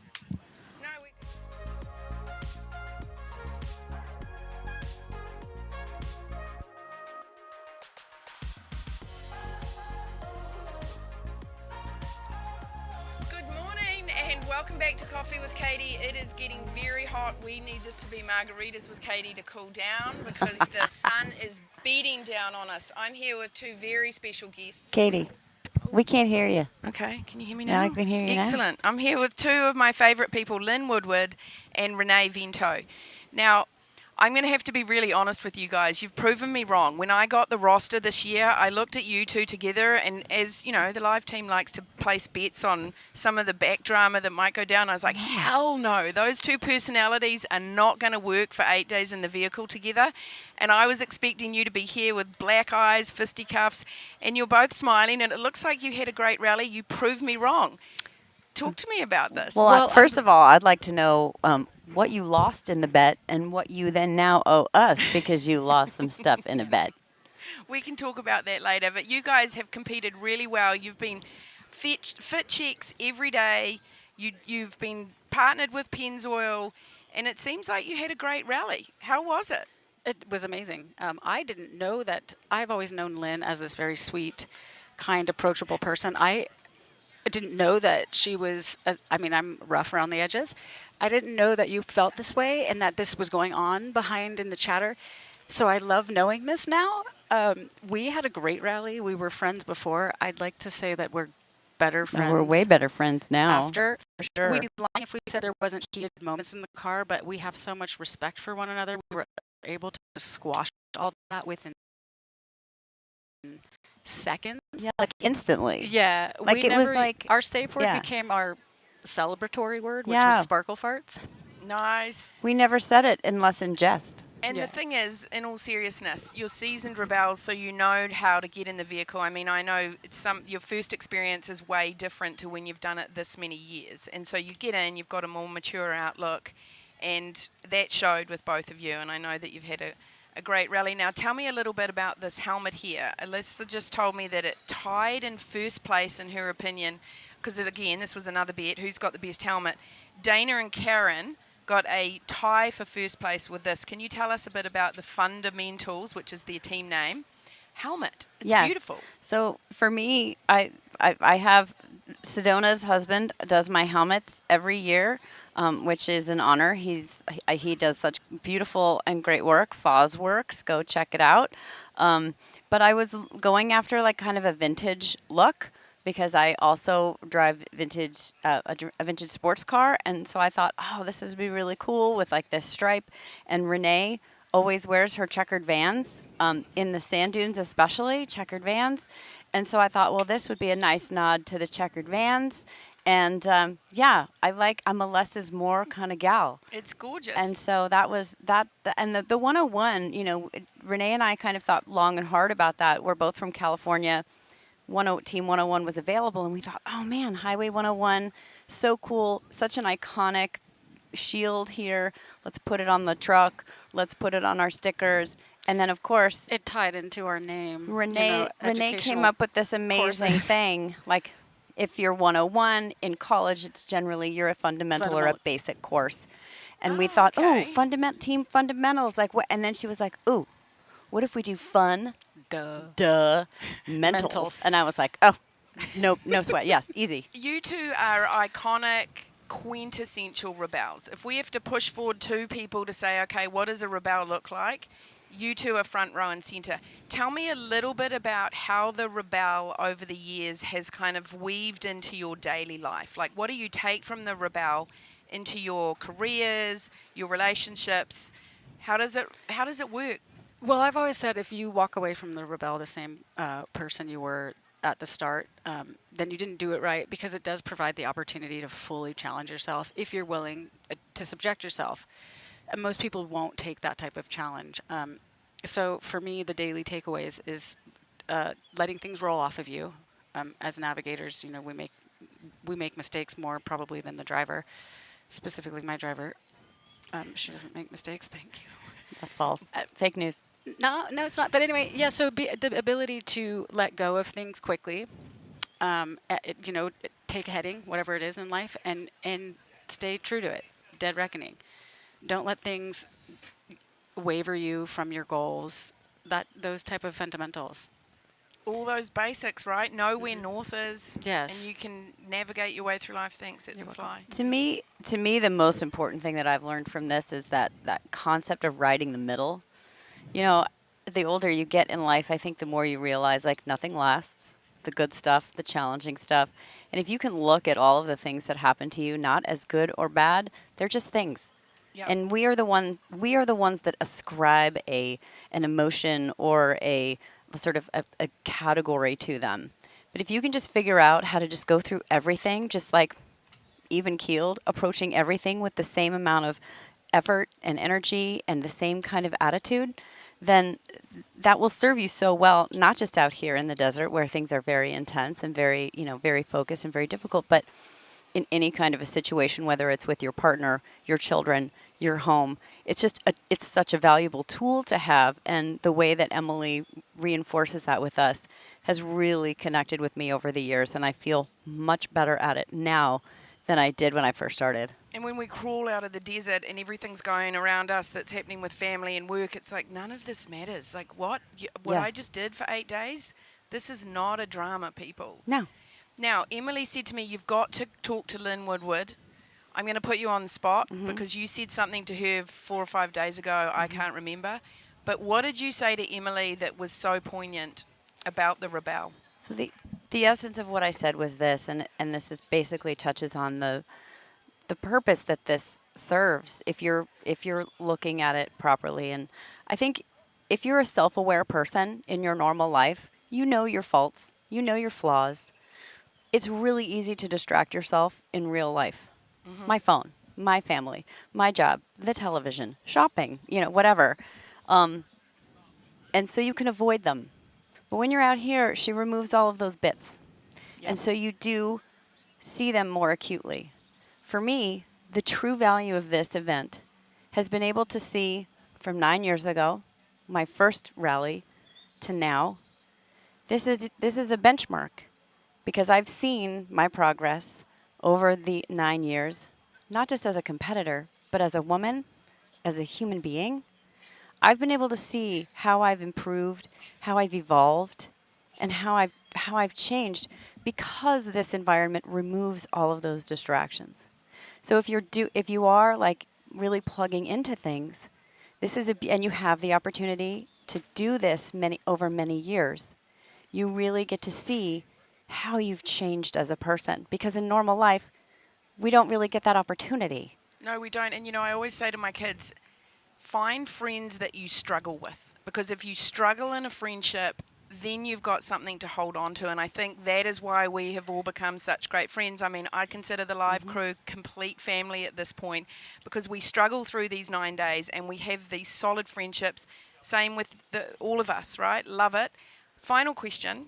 No, Good morning and welcome back to Coffee with Katy. It is getting very hot. We need this to be margaritas with Katy to cool down because the sun is beating down on us. I'm here with 2 very special guests. Katy, we can't hear you. Okay, can you hear me Now now? I can hear you now. Excellent. I'm here with 2 of my favourite people, Lynn Woodward and Renee Vento. Now, I'm going to have to be really honest with you guys. You've proven me wrong. When I got the roster this year, I looked at you 2 together, and as you know, the live team likes to place bets on some of the back drama that might go down. I was like, hell no, those 2 personalities are not going to work for 8 days in the vehicle together. And I was expecting you to be here with black eyes, fisticuffs, and you're both smiling, and it looks like you had a great rally. You proved me wrong. Talk to me about this. Well, first of all, I'd like to know what you lost in the bet and what you then now owe us because you lost some stuff in a bet. We can talk about that later, but you guys have competed really well. You've been fit checks every day. You've been partnered with Pennzoil, and it seems like you had a great rally. How was it? It was amazing. I didn't know that. I've always known Lynn as this very sweet, kind, approachable person. I didn't know that she was, I'm rough around the edges. I didn't know that you felt this way and that this was going on behind in the chatter. So I love knowing this now. We had a great rally. We were friends before. I'd like to say that we're better friends. We're way better friends now. After, for sure. We'd be lying if we said there wasn't heated moments in the car, but we have so much respect for one another. We were able to squash all that within seconds. Yeah, like instantly. Yeah. Like it was like our safe word yeah. became our celebratory word, which Yeah. was sparkle farts. Nice. We never said it unless in jest. And the thing is, in all seriousness, you're seasoned rebels, so you know how to get in the vehicle. I mean, I know your first experience is way different to when you've done it this many years. And so you get in, you've got a more mature outlook, and that showed with both of you. And I know that you've had a great rally. Now, tell me a little bit about this helmet here. Alyssa just told me that it tied in first place, in her opinion, because, again, this was another bet, who's got the best helmet. Dana and Karen got a tie for first place with this. Can you tell us a bit about the Fundamentals, which is their team name, helmet? It's beautiful. So for me, I have Sedona's husband does my helmets every year, which is an honor. He does such beautiful and great work. Foz Works, go check it out. But I was going after like kind of a vintage look, because I also drive vintage a vintage sports car, and so I thought, oh, this would be really cool with like this stripe. And Renee always wears her checkered Vans in the sand dunes, especially checkered Vans, and so I thought, well, this would be a nice nod to the checkered Vans. And I'm a less is more kind of gal. It's gorgeous. And so that was that. And the 101, Renee and I kind of thought long and hard about that. We're both from California. Team 101 was available, and we thought, oh man, Highway 101, so cool, such an iconic shield here. Let's put it on the truck. Let's put it on our stickers. And then, of course, it tied into our name. Renee came up with this amazing thing. Like, if you're 101 in college, it's generally you're a fundamental or a basic course. And we thought, team fundamentals, like what? And then she was like, ooh, what if we do fun? Duh. Mentals. And I was like, oh, no sweat. Yes, easy. You 2 are iconic, quintessential rebels. If we have to push forward 2 people to say, okay, what does a rebel look like? You 2 are front row and center. Tell me a little bit about how the Rebelle over the years has kind of weaved into your daily life. Like, what do you take from the Rebelle into your careers, your relationships? How does it work? Well, I've always said if you walk away from the Rebelle the same person you were at the start, then you didn't do it right, because it does provide the opportunity to fully challenge yourself if you're willing to subject yourself. And most people won't take that type of challenge. So for me, the daily takeaways is letting things roll off of you. As navigators, we make mistakes more probably than the driver, specifically my driver. She doesn't make mistakes. Thank you. That's false. Fake news. No, it's not. But anyway, yeah. So the ability to let go of things quickly, take a heading, whatever it is in life, and stay true to it. Dead reckoning. Don't let things waver you from your goals. Those type of fundamentals. All those basics, right? Know where north is. Yes. And you can navigate your way through life. Thanks, it's a fly. To me, the most important thing that I've learned from this is that concept of riding the middle. You know, the older you get in life, I think the more you realize, like, nothing lasts. The good stuff, the challenging stuff. And if you can look at all of the things that happen to you, not as good or bad, they're just things. Yep. And we are the ones that ascribe an emotion or a sort of a category to them. But if you can just figure out how to just go through everything, just like even keeled, approaching everything with the same amount of effort and energy and the same kind of attitude, then that will serve you so well, not just out here in the desert where things are very intense and very, very focused and very difficult, but in any kind of a situation, whether it's with your partner, your children, your home. It's such a valuable tool to have. And the way that Emily reinforces that with us has really connected with me over the years. And I feel much better at it now than I did when I first started. And when we crawl out of the desert and everything's going around us that's happening with family and work, it's like none of this matters. Like what I just did for 8 days, this is not a drama, people. No. Now, Emily said to me, you've got to talk to Lynn Woodward. I'm going to put you on the spot because you said something to her 4 or 5 days ago. I can't remember. But what did you say to Emily that was so poignant about the Rebelle? So the essence of what I said was this, and this is basically touches on the purpose that this serves if you're looking at it properly. And I think if you're a self-aware person in your normal life, you know your faults, you know your flaws. It's really easy to distract yourself in real life. My phone, my family, my job, the television, shopping, whatever. And so you can avoid them. But when you're out here, she removes all of those bits. Yep. And so you do see them more acutely. For me, the true value of this event has been able to see from 9 years ago, my first rally, to now. This is a benchmark because I've seen my progress over the 9 years, not just as a competitor, but as a woman, as a human being. I've been able to see how I've improved, how I've evolved, and how I've changed because this environment removes all of those distractions. So if you are like really plugging into things, and you have the opportunity to do this over many years, you really get to see how you've changed as a person. Because in normal life, we don't really get that opportunity. No, we don't. And, I always say to my kids, find friends that you struggle with. Because if you struggle in a friendship, then you've got something to hold on to. And I think that is why we have all become such great friends. I mean, I consider the live crew complete family at this point because we struggle through these 9 days and we have these solid friendships. Same with all of us, right? Love it. Final question.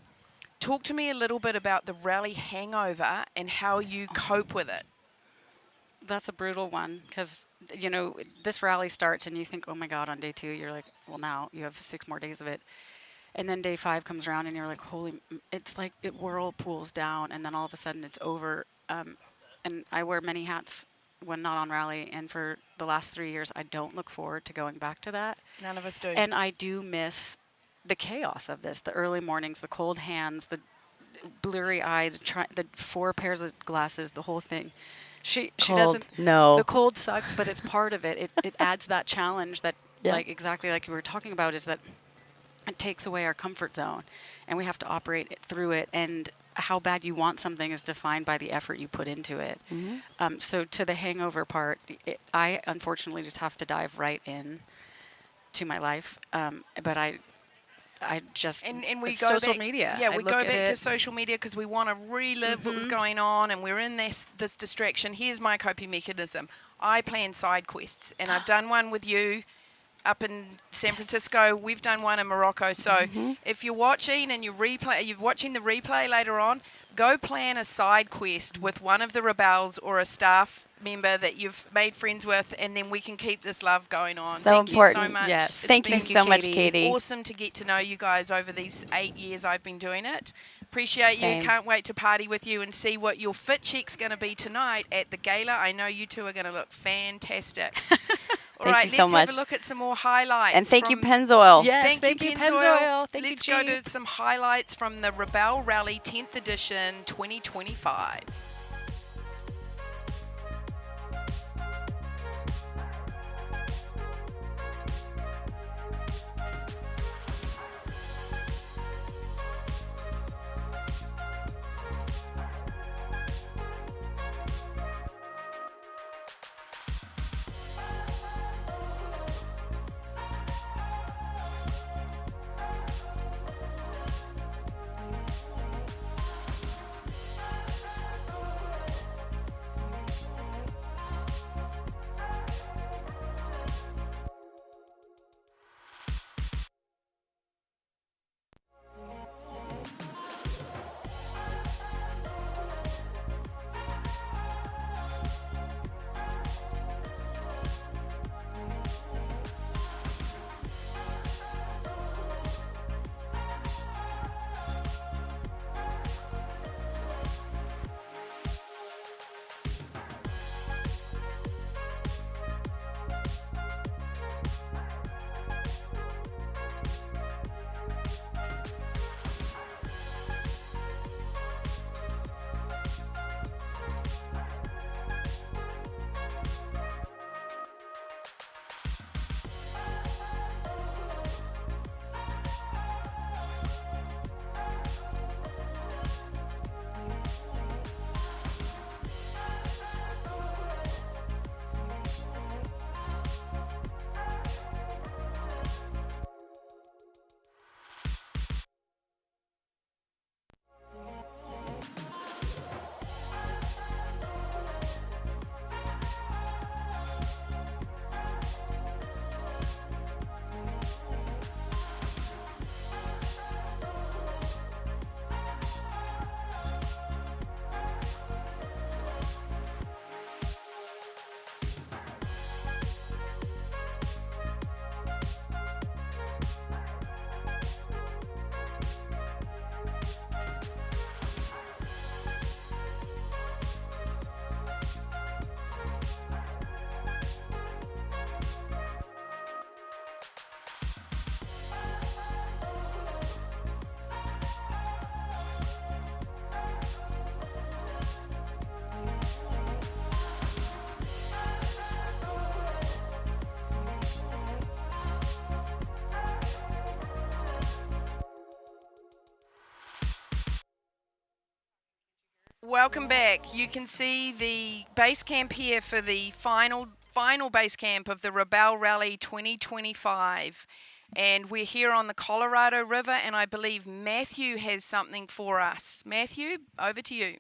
Talk to me a little bit about the rally hangover and how you cope with it. That's a brutal one because, this rally starts and you think, oh my God, on day 2, you're like, well, now you have 6 more days of it. And then day 5 comes around and you're like, it's like it whirlpools down and then all of a sudden it's over. And I wear many hats when not on rally. And for the last 3 years, I don't look forward to going back to that. None of us do. And I do miss the chaos of this, the early mornings, the cold hands, the blurry eye, the 4 pairs of glasses, the whole thing. She doesn't. No. The cold sucks, but it's part of it. It adds that challenge that, exactly like you were talking about, is that it takes away our comfort zone, and we have to operate through it. And how bad you want something is defined by the effort you put into it. So to the hangover part, I unfortunately just have to dive right in to my life. But I just and we go social back, media. Yeah, we go back to social media because we want to relive what was going on, and we're in this distraction. Here's my coping mechanism. I plan side quests, and I've done one with you up in San Francisco. We've done one in Morocco. So if you're watching and you're watching the replay later on, go plan a side quest with one of the Rebelles or a staff member that you've made friends with, and then we can keep this love going on. Thank you so much. Yes. Thank you so much, Katy. Awesome to get to know you guys over these 8 years I've been doing it. Appreciate you. Same. Can't wait to party with you and see what your fit check's going to be tonight at the gala. I know you two are going to look fantastic. All right, Thank you so let's much. have a look at some more highlights. And thank you, from- Pennzoil. Yes, thank you, Pennzoil. Thank you, Let's go Jeep. to some highlights from the Rebelle Rally 10th edition 2025. Welcome back. You can see the base camp here for the final base camp of the Rebelle Rally 2025. And we're here on the Colorado River, and I believe Matthew has something for us. Matthew, over to you.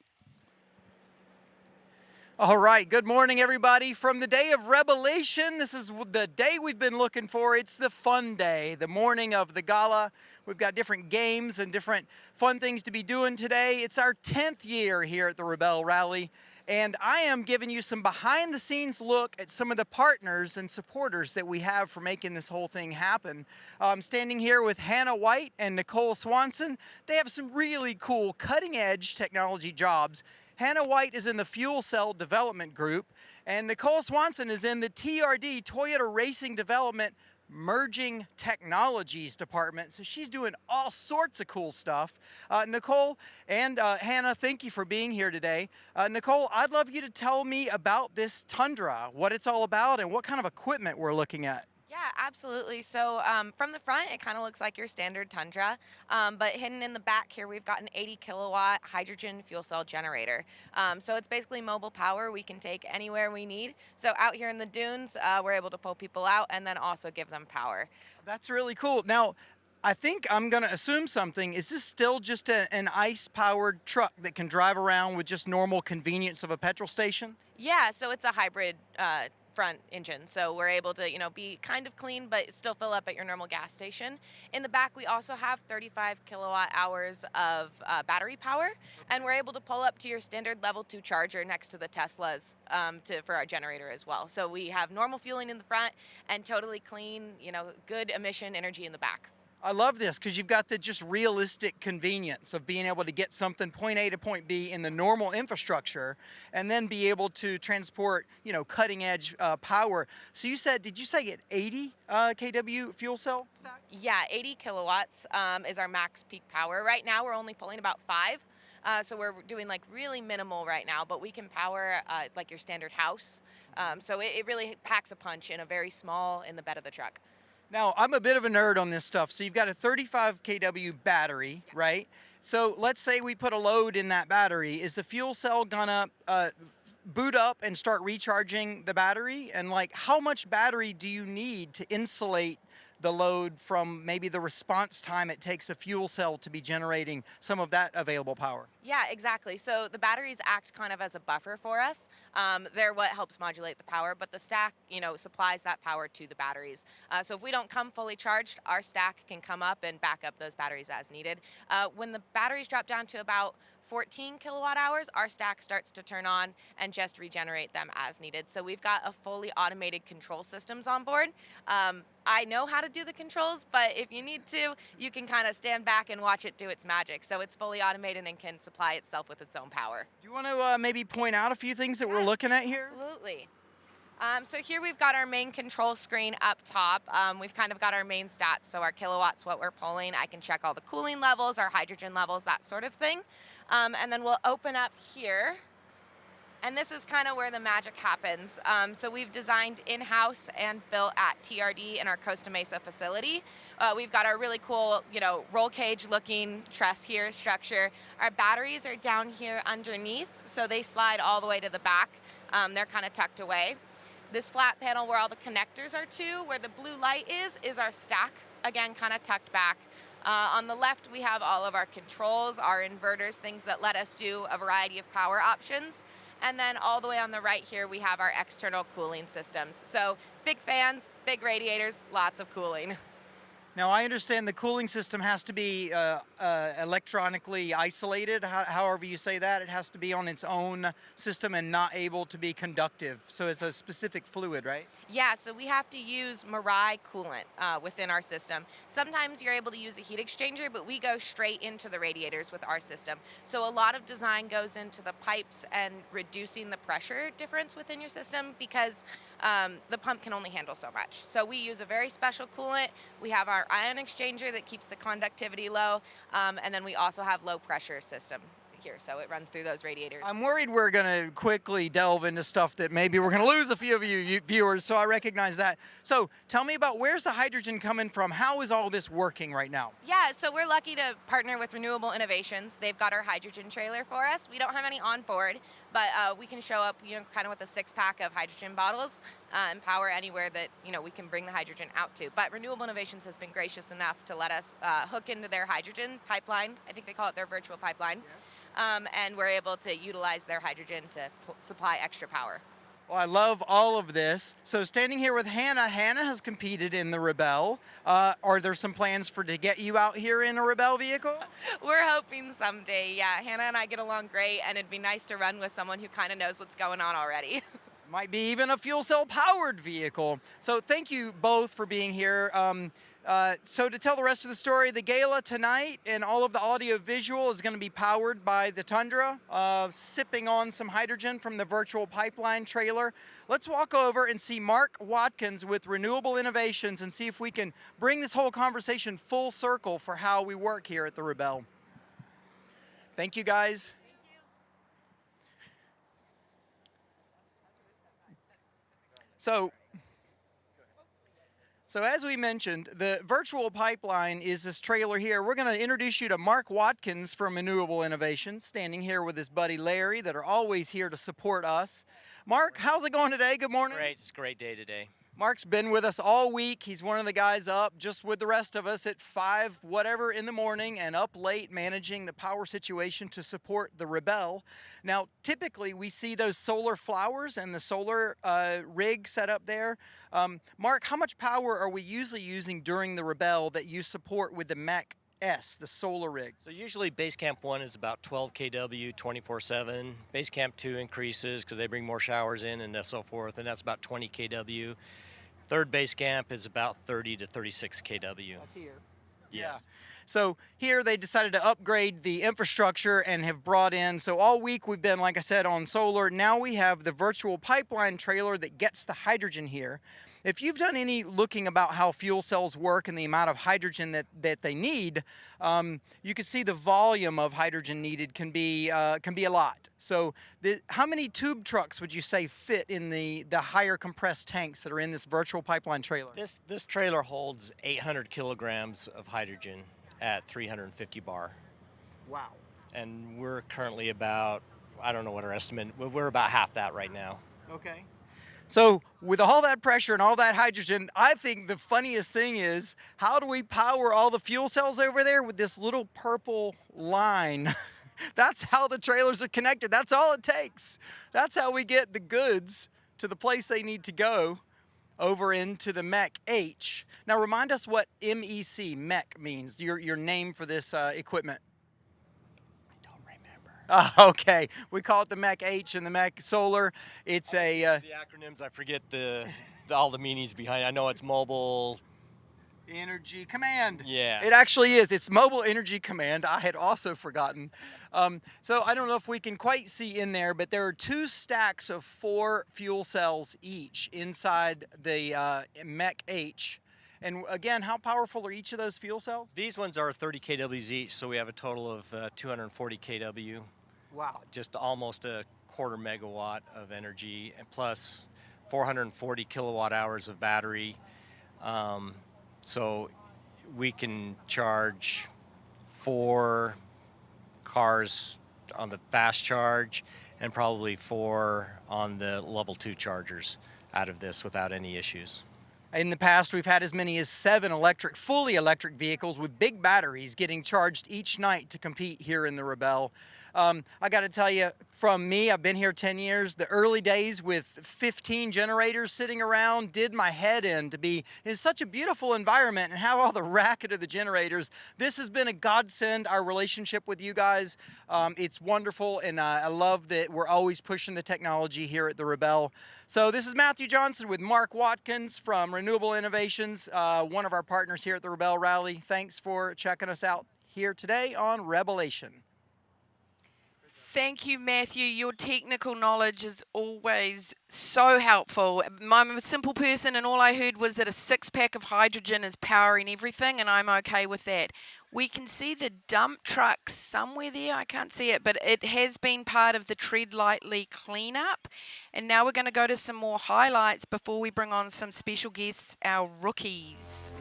All right, good morning, everybody. From the day of Revelation, this is the day we've been looking for. It's the fun day, the morning of the gala. We've got different games and different fun things to be doing today. It's our 10th year here at the Rebelle Rally, and I am giving you some behind-the-scenes look at some of the partners and supporters that we have for making this whole thing happen. I'm standing here with Hannah White and Nicole Swanson. They have some really cool cutting-edge technology jobs. Hannah White is in the Fuel Cell Development Group, and Nicole Swanson is in the TRD, Toyota Racing Development Merging Technologies Department. So she's doing all sorts of cool stuff. Nicole and Hannah, thank you for being here today. Nicole, I'd love you to tell me about this Tundra, what it's all about, and what kind of equipment we're looking at. Yeah, absolutely. So from the front, it kind of looks like your standard Tundra, but hidden in the back here, we've got an 80 kilowatt hydrogen fuel cell generator. So it's basically mobile power we can take anywhere we need. So out here in the dunes, we're able to pull people out and then also give them power. That's really cool. Now, I think I'm going to assume something. Is this still just an ICE-powered truck that can drive around with just normal convenience of a petrol station? Yeah, so it's a hybrid front engine, so we're able to be kind of clean but still fill up at your normal gas station. In the back we also have 35 kilowatt hours of battery power, and we're able to pull up to your standard level 2 charger next to the Teslas for our generator as well. So we have normal fueling in the front and totally clean, good emission energy in the back. I love this because you've got the just realistic convenience of being able to get something point A to point B in the normal infrastructure and then be able to transport, you know, cutting edge power. So you said, did you say at 80 kW fuel cell stack? Yeah, 80 kilowatts is our max peak power. Right now we're only pulling about 5. So we're doing like really minimal right now, but we can power like your standard house. So it really packs a punch in the bed of the truck. Now, I'm a bit of a nerd on this stuff. So you've got a 35 kW battery, right? So let's say we put a load in that battery. Is the fuel cell gonna boot up and start recharging the battery? And like, how much battery do you need to insulate the load from maybe the response time it takes a fuel cell to be generating some of that available power? Yeah, exactly. So the batteries act kind of as a buffer for us. They're what helps modulate the power, but the stack, you know, supplies that power to the batteries. So if we don't come fully charged, our stack can come up and back up those batteries as needed. When the batteries drop down to about 14 kilowatt hours, our stack starts to turn on and just regenerate them as needed. So we've got a fully automated control systems on board. I know how to do the controls, but if you need to, you can kind of stand back and watch it do its magic. So it's fully automated and can supply itself with its own power. Do you want to maybe point out a few things that we're looking at here? Absolutely. So here we've got our main control screen up top. We've kind of got our main stats, so our kilowatts, what we're pulling. I can check all the cooling levels, our hydrogen levels, that sort of thing. And then we'll open up here. And this is kind of where the magic happens. So we've designed in-house and built at TRD in our Costa Mesa facility. We've got our really cool, you know, roll cage looking truss here structure. Our batteries are down here underneath, so they slide all the way to the back. They're kind of tucked away. This flat panel where all the connectors are to, where the blue light is our stack, again, kind of tucked back. On the left, we have all of our controls, our inverters, things that let us do a variety of power options. And then all the way on the right here, we have our external cooling systems. So big fans, big radiators, lots of cooling. Now, I understand the cooling system has to be electronically isolated, however you say that. It has to be on its own system and not able to be conductive. So it's a specific fluid, right? Yeah, so we have to use Mirai coolant within our system. Sometimes you're able to use a heat exchanger, but we go straight into the radiators with our system. So a lot of design goes into the pipes and reducing the pressure difference within your system because the pump can only handle so much. So we use a very special coolant. We have our ion exchanger that keeps the conductivity low, and then we also have low pressure system here, so it runs through those radiators. I'm worried we're going to quickly delve into stuff that maybe we're going to lose a few of you viewers, so I recognize that. So tell me about where's the hydrogen coming from? How is all this working right now? Yeah, so we're lucky to partner with Renewable Innovations. They've got our hydrogen trailer for us. We don't have any on board, but we can show up, you know, kind of with a 6-pack of hydrogen bottles and power anywhere that, you know, we can bring the hydrogen out to. But Renewable Innovations has been gracious enough to let us hook into their hydrogen pipeline. I think they call it their virtual pipeline. Yes. And we're able to utilize their hydrogen to supply extra power. Well, I love all of this. So standing here with Hannah. Hannah has competed in the Rebelle. Are there some plans to get you out here in a Rebelle vehicle? We're hoping someday, yeah. Hannah and I get along great, and it'd be nice to run with someone who kind of knows what's going on already. Might be even a fuel cell powered vehicle. So thank you both for being here. So to tell the rest of the story, the gala tonight and all of the audio visual is going to be powered by the Tundra, sipping on some hydrogen from the virtual pipeline trailer. Let's walk over and see Mark Watkins with Renewable Innovations and see if we can bring this whole conversation full circle for how we work here at the Rebelle. Thank you, guys. So as we mentioned, the virtual pipeline is this trailer here. We're going to introduce you to Mark Watkins from Renewable Innovations, standing here with his buddy Larry that are always here to support us. Mark, how's it going today? Good morning. Great. It's a great day today. Mark's been with us all week. He's one of the guys up just with the rest of us at 5 whatever in the morning and up late managing the power situation to support the Rebelle. Now, typically we see those solar flowers and the solar rig set up there. Mark, how much power are we usually using during the Rebelle that you support with the Mech S, the solar rig? So usually base camp 1 is about 12 kW 24/7. Base camp 2 increases because they bring more showers in and so forth, and that's about 20 kW. Third base camp is about 30 to 36 kW. That's here. Yeah. So here they decided to upgrade the infrastructure and have brought in, so all week we've been, like I said, on solar. Now we have the virtual pipeline trailer that gets the hydrogen here. If you've done any looking about how fuel cells work and the amount of hydrogen that they need, you can see the volume of hydrogen needed can be a lot. So how many tube trucks would you say fit in the higher compressed tanks that are in this virtual pipeline trailer? This trailer holds 800 kilograms of hydrogen at 350 bar. Wow. And we're currently about, I don't know what our estimate, we're about half that right now. Okay. So with all that pressure and all that hydrogen, I think the funniest thing is, how do we power all the fuel cells over there with this little purple line? That's how the trailers are connected. That's all it takes. That's how we get the goods to the place they need to go, over into the MEC H. Now remind us what MEC means, your name for this equipment. Okay, we call it the MEC H and the MEC Solar. It's the acronyms, I forget all the meanings behind it. I know it's Mobile Energy Command. Yeah. It actually is. It's Mobile Energy Command. I had also forgotten. So I don't know if we can quite see in there, but there are 2 stacks of 4 fuel cells each inside the MEC H. And again, how powerful are each of those fuel cells? These ones are 30 kWs each, so we have a total of 240 kW. Wow. Just almost a quarter megawatt of energy, and plus 440 kilowatt hours of battery. So we can charge 4 cars on the fast charge and probably 4 on the level 2 chargers out of this without any issues. In the past, we've had as many as 7 fully electric vehicles with big batteries getting charged each night to compete here in the Rebelle. I got to tell you, from me, I've been here 10 years. The early days with 15 generators sitting around did my head in to be in such a beautiful environment and have all the racket of the generators. This has been a godsend, our relationship with you guys. It's wonderful, and I love that we're always pushing the technology here at the Rebelle. So this is Matthew Johnson with Mark Watkins from Renewable Innovations, one of our partners here at the Rebelle Rally. Thanks for checking us out here today on Revelation. Thank you, Matthew. Your technical knowledge is always so helpful. I'm a simple person, and all I heard was that a 6-pack of hydrogen is powering everything, and I'm okay with that. We can see the dump truck somewhere there. I can't see it, but it has been part of the Treadlightly cleanup. And now we're going to go to some more highlights before we bring on some special guests, our rookies.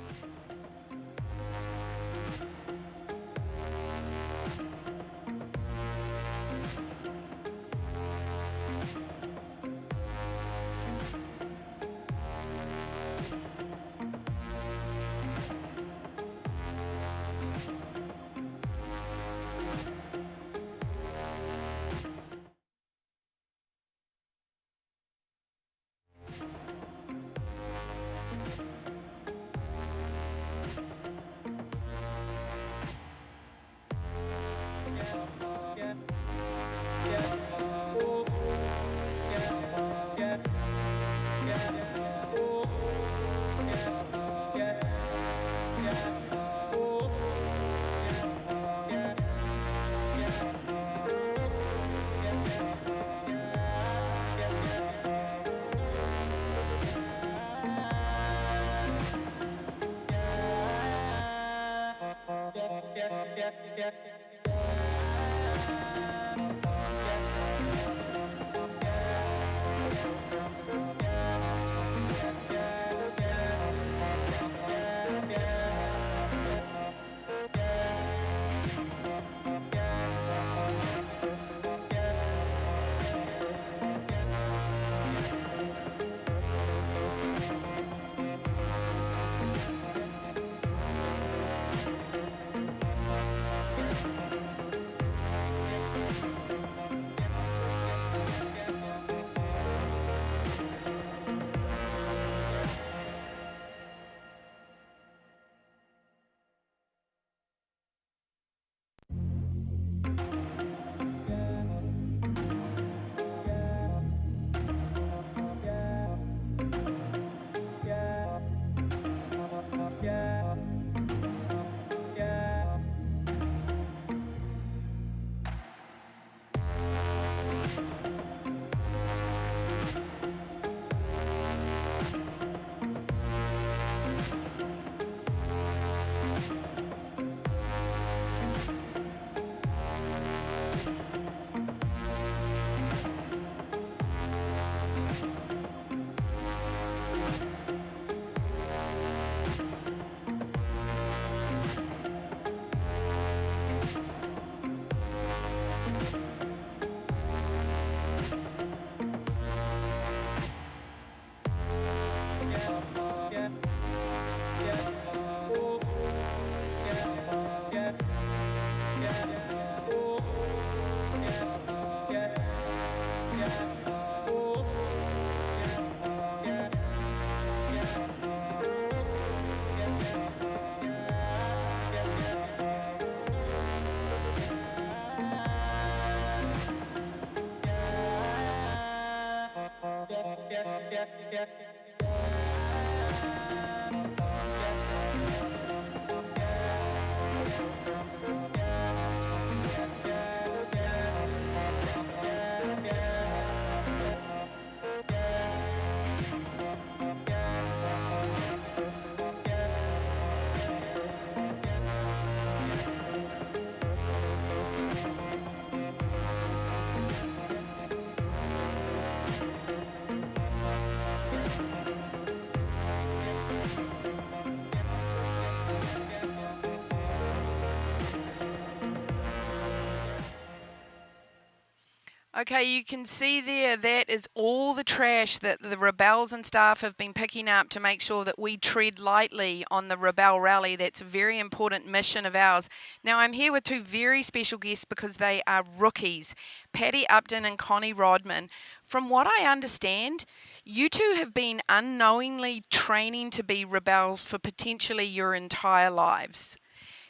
Okay, you can see there that is all the trash that the Rebels and staff have been picking up to make sure that we tread lightly on the Rebelle Rally. That's a very important mission of ours. Now, I'm here with two very special guests because they are rookies, Patty Upton and Connie Rodman. From what I understand, you two have been unknowingly training to be Rebels for potentially your entire lives.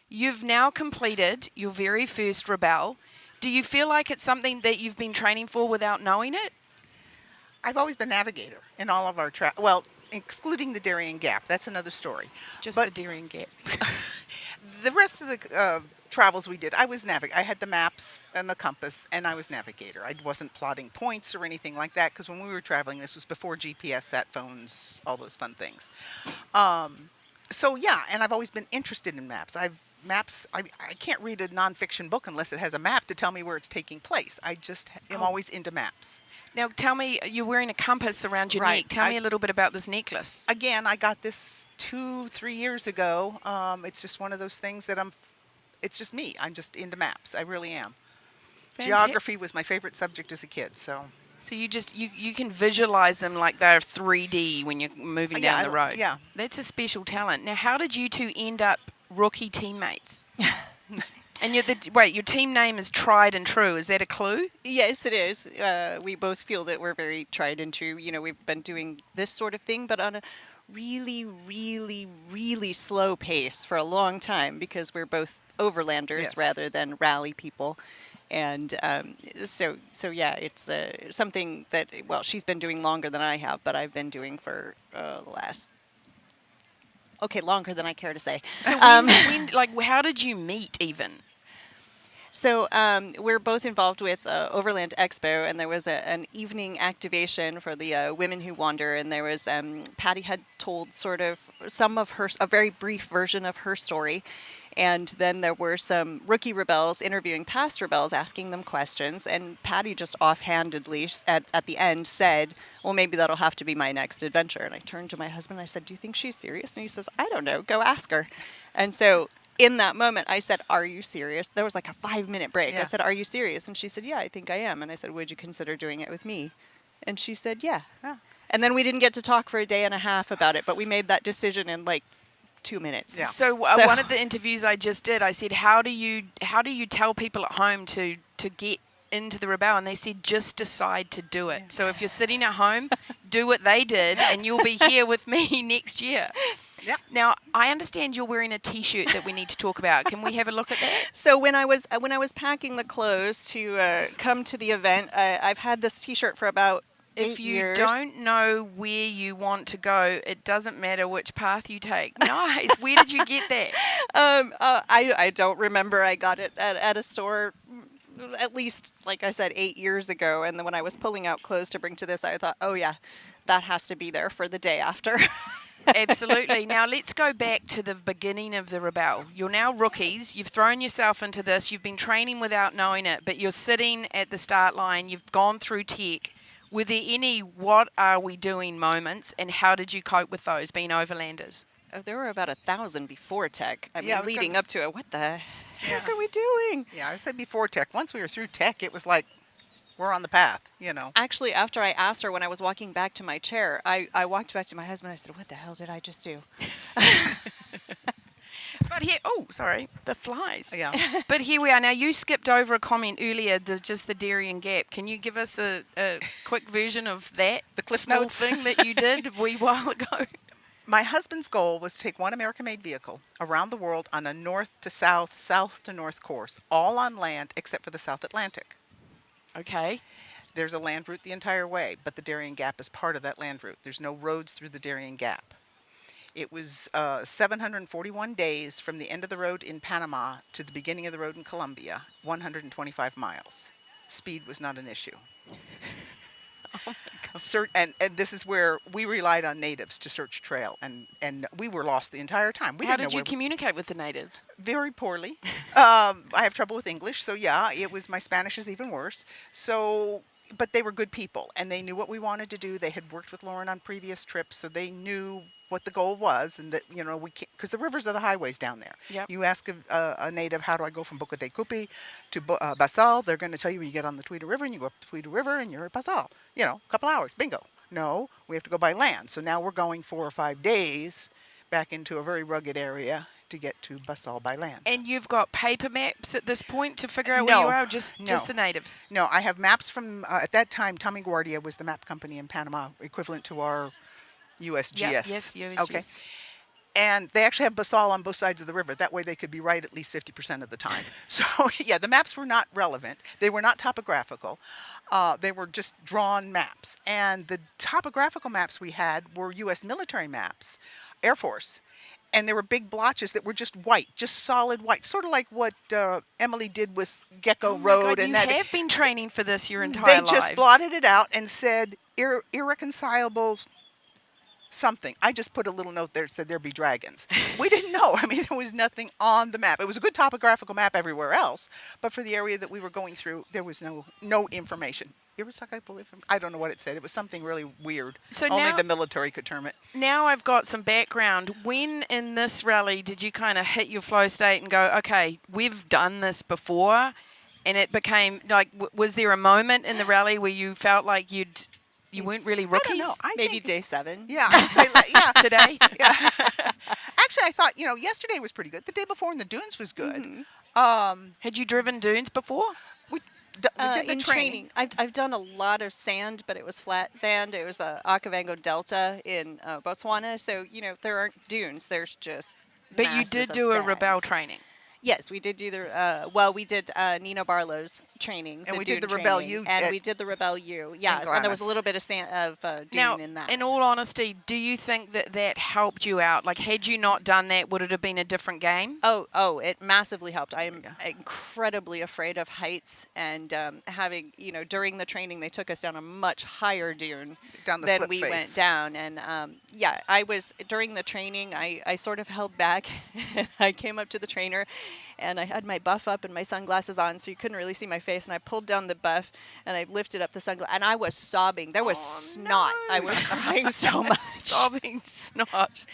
You've now completed your very first Rebelle. Do you feel like it's something that you've been training for without knowing it? I've always been navigator in all of our well, excluding the Darien Gap. That's another story. Just but the Darien Gap. The rest of the travels we did, I was I had the maps and the compass, and I was navigator. I wasn't plotting points or anything like that, because when we were traveling, this was before GPS, sat phones, all those fun things. So yeah, and I've always been interested in maps. I can't read a nonfiction book unless it has a map to tell me where it's taking place. I just am always into maps. Now tell me, you're wearing a compass around your neck. Tell me a little bit about this necklace. Again, I got this 2-3 years ago. It's just one of those things that it's just me. I'm just into maps. I really am. Geography was my favorite subject as a kid, so. So you can visualize them like they're 3D when you're moving down the road. Yeah. That's a special talent. Now, how did you two end up rookie teammates? And your team name is Tried and True. Is that a clue? Yes, it is. We both feel that we're very tried and true. You know, we've been doing this sort of thing, but on a really, really, really slow pace for a long time, because we're both overlanders rather than rally people. And so yeah, it's something that, well, she's been doing longer than I have, but I've been doing for the last, longer than I care to say. So how did you meet even? So we're both involved with Overland Expo, and there was an evening activation for the Women Who Wander, and there was, Patty had told sort of a very brief version of her story. And then there were some rookie rebels interviewing past rebels, asking them questions. And Patty just offhandedly at the end said, well, maybe that'll have to be my next adventure. And I turned to my husband and I said, do you think she's serious? And he says, I don't know. Go ask her. And so in that moment, I said, are you serious? There was like a 5-minute break. Yeah. I said, are you serious? And she said, yeah, I think I am. And I said, would you consider doing it with me? And she said, yeah. And then we didn't get to talk for a day and a half about it, but we made that decision in like 2 minutes. Yeah. So one of the interviews I just did, I said, how do you tell people at home to get into the Rebelle? And they said, just decide to do it. So if you're sitting at home, do what they did, and you'll be here with me next year. Yep. Now, I understand you're wearing a T-shirt that we need to talk about. Can we have a look at that? So when I was packing the clothes to come to the event, I've had this T-shirt for about 8 If you years. don't know where you want to go, it doesn't matter which path you take. Nice. Where did you get that? I don't remember. I got it at a store at least, like I said, 8 years ago. And then when I was pulling out clothes to bring to this, I thought, oh, yeah, that has to be there for the day after. Absolutely. Now, let's go back to the beginning of the Rebelle. You're now rookies. You've thrown yourself into this. You've been training without knowing it, but you're sitting at the start line. You've gone through tech. Were there any what are we doing moments, and how did you cope with those being overlanders? Oh, there were about 1,000 before tech. I mean, was leading up to it. What the heck are we doing? Yeah, I would say before tech. Once we were through tech, it was like, we're on the path, you know. Actually, after I asked her when I was walking back to my chair, I walked back to my husband. I said, what the hell did I just do? But here, the flies. Yeah. But here we are. Now, you skipped over a comment earlier, just the Darien Gap. Can you give us a quick version of that? The Cliff small Notes thing that you did a wee while ago? My husband's goal was to take one American-made vehicle around the world on a north to south, south to north course, all on land except for the South Atlantic. Okay. There's a land route the entire way, but the Darien Gap is part of that land route. There's no roads through the Darien Gap. It was 741 days from the end of the road in Panama to the beginning of the road in Colombia, 125 miles. Speed was not an issue. And this is where we relied on natives to search trail, and we were lost the entire time. How did you communicate with the natives? Very poorly. I have trouble with English, so yeah, my Spanish is even worse. So, but they were good people, and they knew what we wanted to do. They had worked with Lauren on previous trips, so they knew what the goal was, and that, we can't, because the rivers are the highways down there. Yep. You ask a native, how do I go from Boca de Cupi to Basal? They're going to tell you get on the Tweeda River, and you go up the Tweeda River, and you're at Basal. A couple hours, bingo. No, we have to go by land. So now we're going 4 or 5 days back into a very rugged area to get to Basal by land. And you've got paper maps at this point to figure out where you are, just the natives? No, I have maps from, at that time, Tommy Guardia was the map company in Panama, equivalent to our USGS. Yep, yes, USGS. Okay. And they actually have basalt on both sides of the river. That way they could be right at least 50% of the time. So, yeah, the maps were not relevant. They were not topographical. They were just drawn maps. And the topographical maps we had were U.S. military maps, Air Force. And there were big blotches that were just white, just solid white, sort of like what Emily did with Gecko Road. God, and you that. have been training for this your entire lives. They just blotted it out and said irreconcilable something. I just put a little note there that said there be dragons. We didn't know. I mean, there was nothing on the map. It was a good topographical map everywhere else, but for the area that we were going through, there was no information. I don't know what it said. It was something really weird. So only now, the military could term it. Now I've got some background. When in this rally did you kind of hit your flow state and go, okay, we've done this before, and it became like, was there a moment in the rally where you felt like you weren't really rookies? I don't know. Maybe day 7. Yeah, I would say yeah. Today? Yeah. Actually, I thought, yesterday was pretty good. The day before in the dunes was good. Mm-hmm. Had you driven dunes before? We did the in training. I've done a lot of sand, but it was flat sand. It was a Okavango Delta in Botswana. So, there aren't dunes. There's just But you did do a Rebelle training. Yes, we did do we did Nino Barlow's training. And we dune did the Rebelle training, U. And we did the Rebelle U, yes. And there was a little bit of dune now, in that. In all honesty, do you think that helped you out? Like, had you not done that, would it have been a different game? Oh, it massively helped. I am incredibly afraid of heights, and having, during the training, they took us down a much higher dune than we went down. And I was, during the training, I sort of held back, and I came up to the trainer, and I had my buff up and my sunglasses on, so you couldn't really see my face. And I pulled down the buff, and I lifted up the sunglasses, and I was sobbing. There was snot. I was crying so much. Sobbing snot.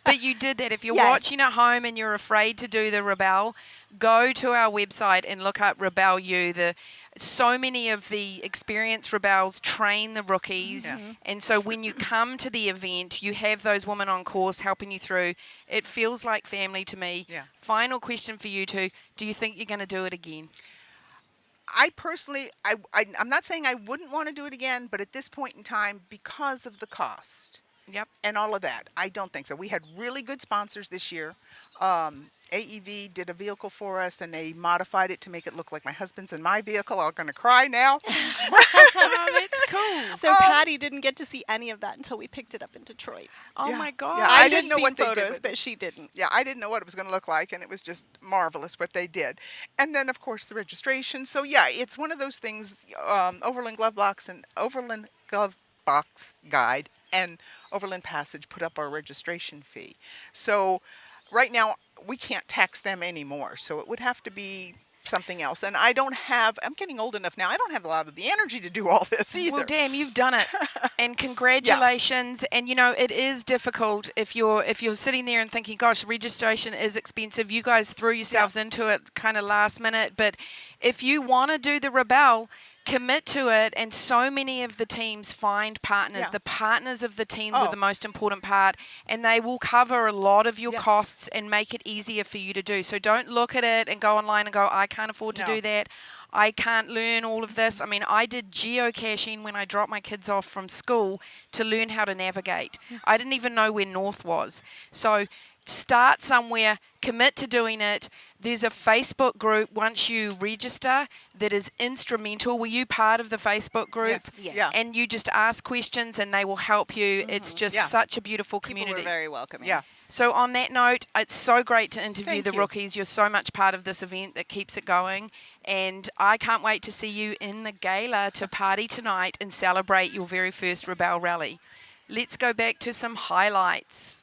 But you did that. If you're Yes. watching at home and you're afraid to do the Rebelle, go to our website and look up Rebelle U. So many of the experienced Rebelles train the rookies. Yeah. And so when you come to the event, you have those women on course helping you through. It feels like family to me. Yeah. Final question for you two. Do you think you're going to do it again? I personally, I'm not saying I wouldn't want to do it again, but at this point in time, because of the cost and all of that, I don't think so. We had really good sponsors this year. AEV did a vehicle for us, and they modified it to make it look like my husband's and my vehicle. I'm going to cry now. Oh, that's cool. So Patty didn't get to see any of that until we picked it up in Detroit. Oh, my God. Yeah, I didn't know what they photos, did, but she didn't. Yeah, I didn't know what it was going to look like, and it was just marvelous what they did. And then, of course, the registration. So, yeah, it's one of those things, Overland Glove Box Guide and Overland Passage put up our registration fee. So right now, we can't tax them anymore, so it would have to be something else. And I'm getting old enough now, I don't have a lot of the energy to do all this either. Well, damn, you've done it. And congratulations. And, it is difficult if you're sitting there and thinking, gosh, registration is expensive. You guys threw yourselves into it kind of last minute. But if you want to do the Rebelle, commit to it, and so many of the teams find partners. Yeah. The partners of the teams are the most important part, and they will cover a lot of your costs and make it easier for you to do. So don't look at it and go online and go, I can't afford to do that. I can't learn all of this. I mean, I did geocaching when I dropped my kids off from school to learn how to navigate. I didn't even know where north was. So start somewhere, commit to doing it. There's a Facebook group once you register that is instrumental. Were you part of the Facebook group? Yes. Yeah. And you just ask questions and they will help you. It's just such a beautiful community. People were very welcoming. Yeah. So on that note, it's so great to interview Thank the you. rookies. You're so much part of this event that keeps it going. And I can't wait to see you in the gala to party tonight and celebrate your very first Rebelle Rally. Let's go back to some highlights.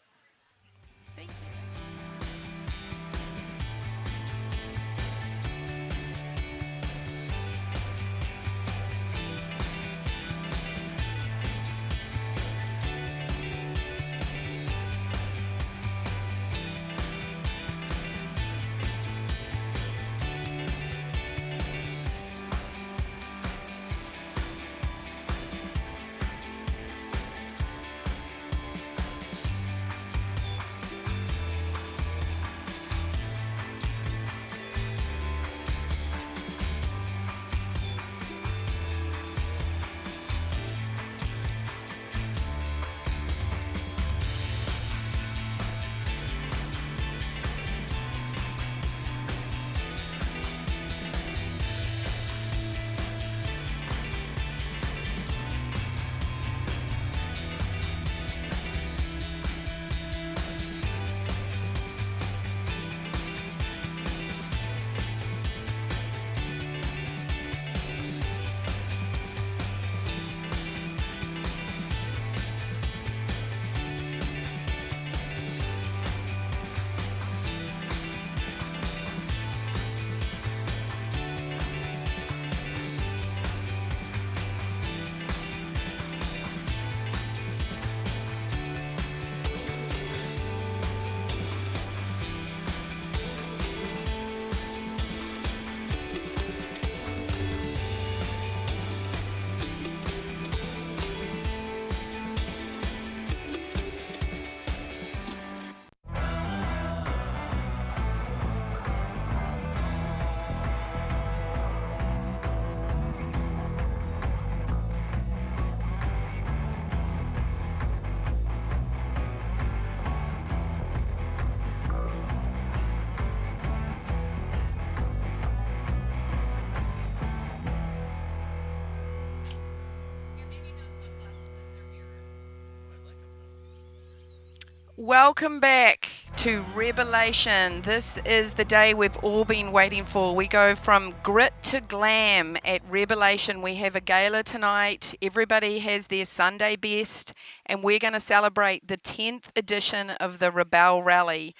Welcome back to Revelation. This is the day we've all been waiting for. We go from grit to glam at Revelation. We have a gala tonight. Everybody has their Sunday best, and we're going to celebrate the 10th edition of the Rebelle Rally.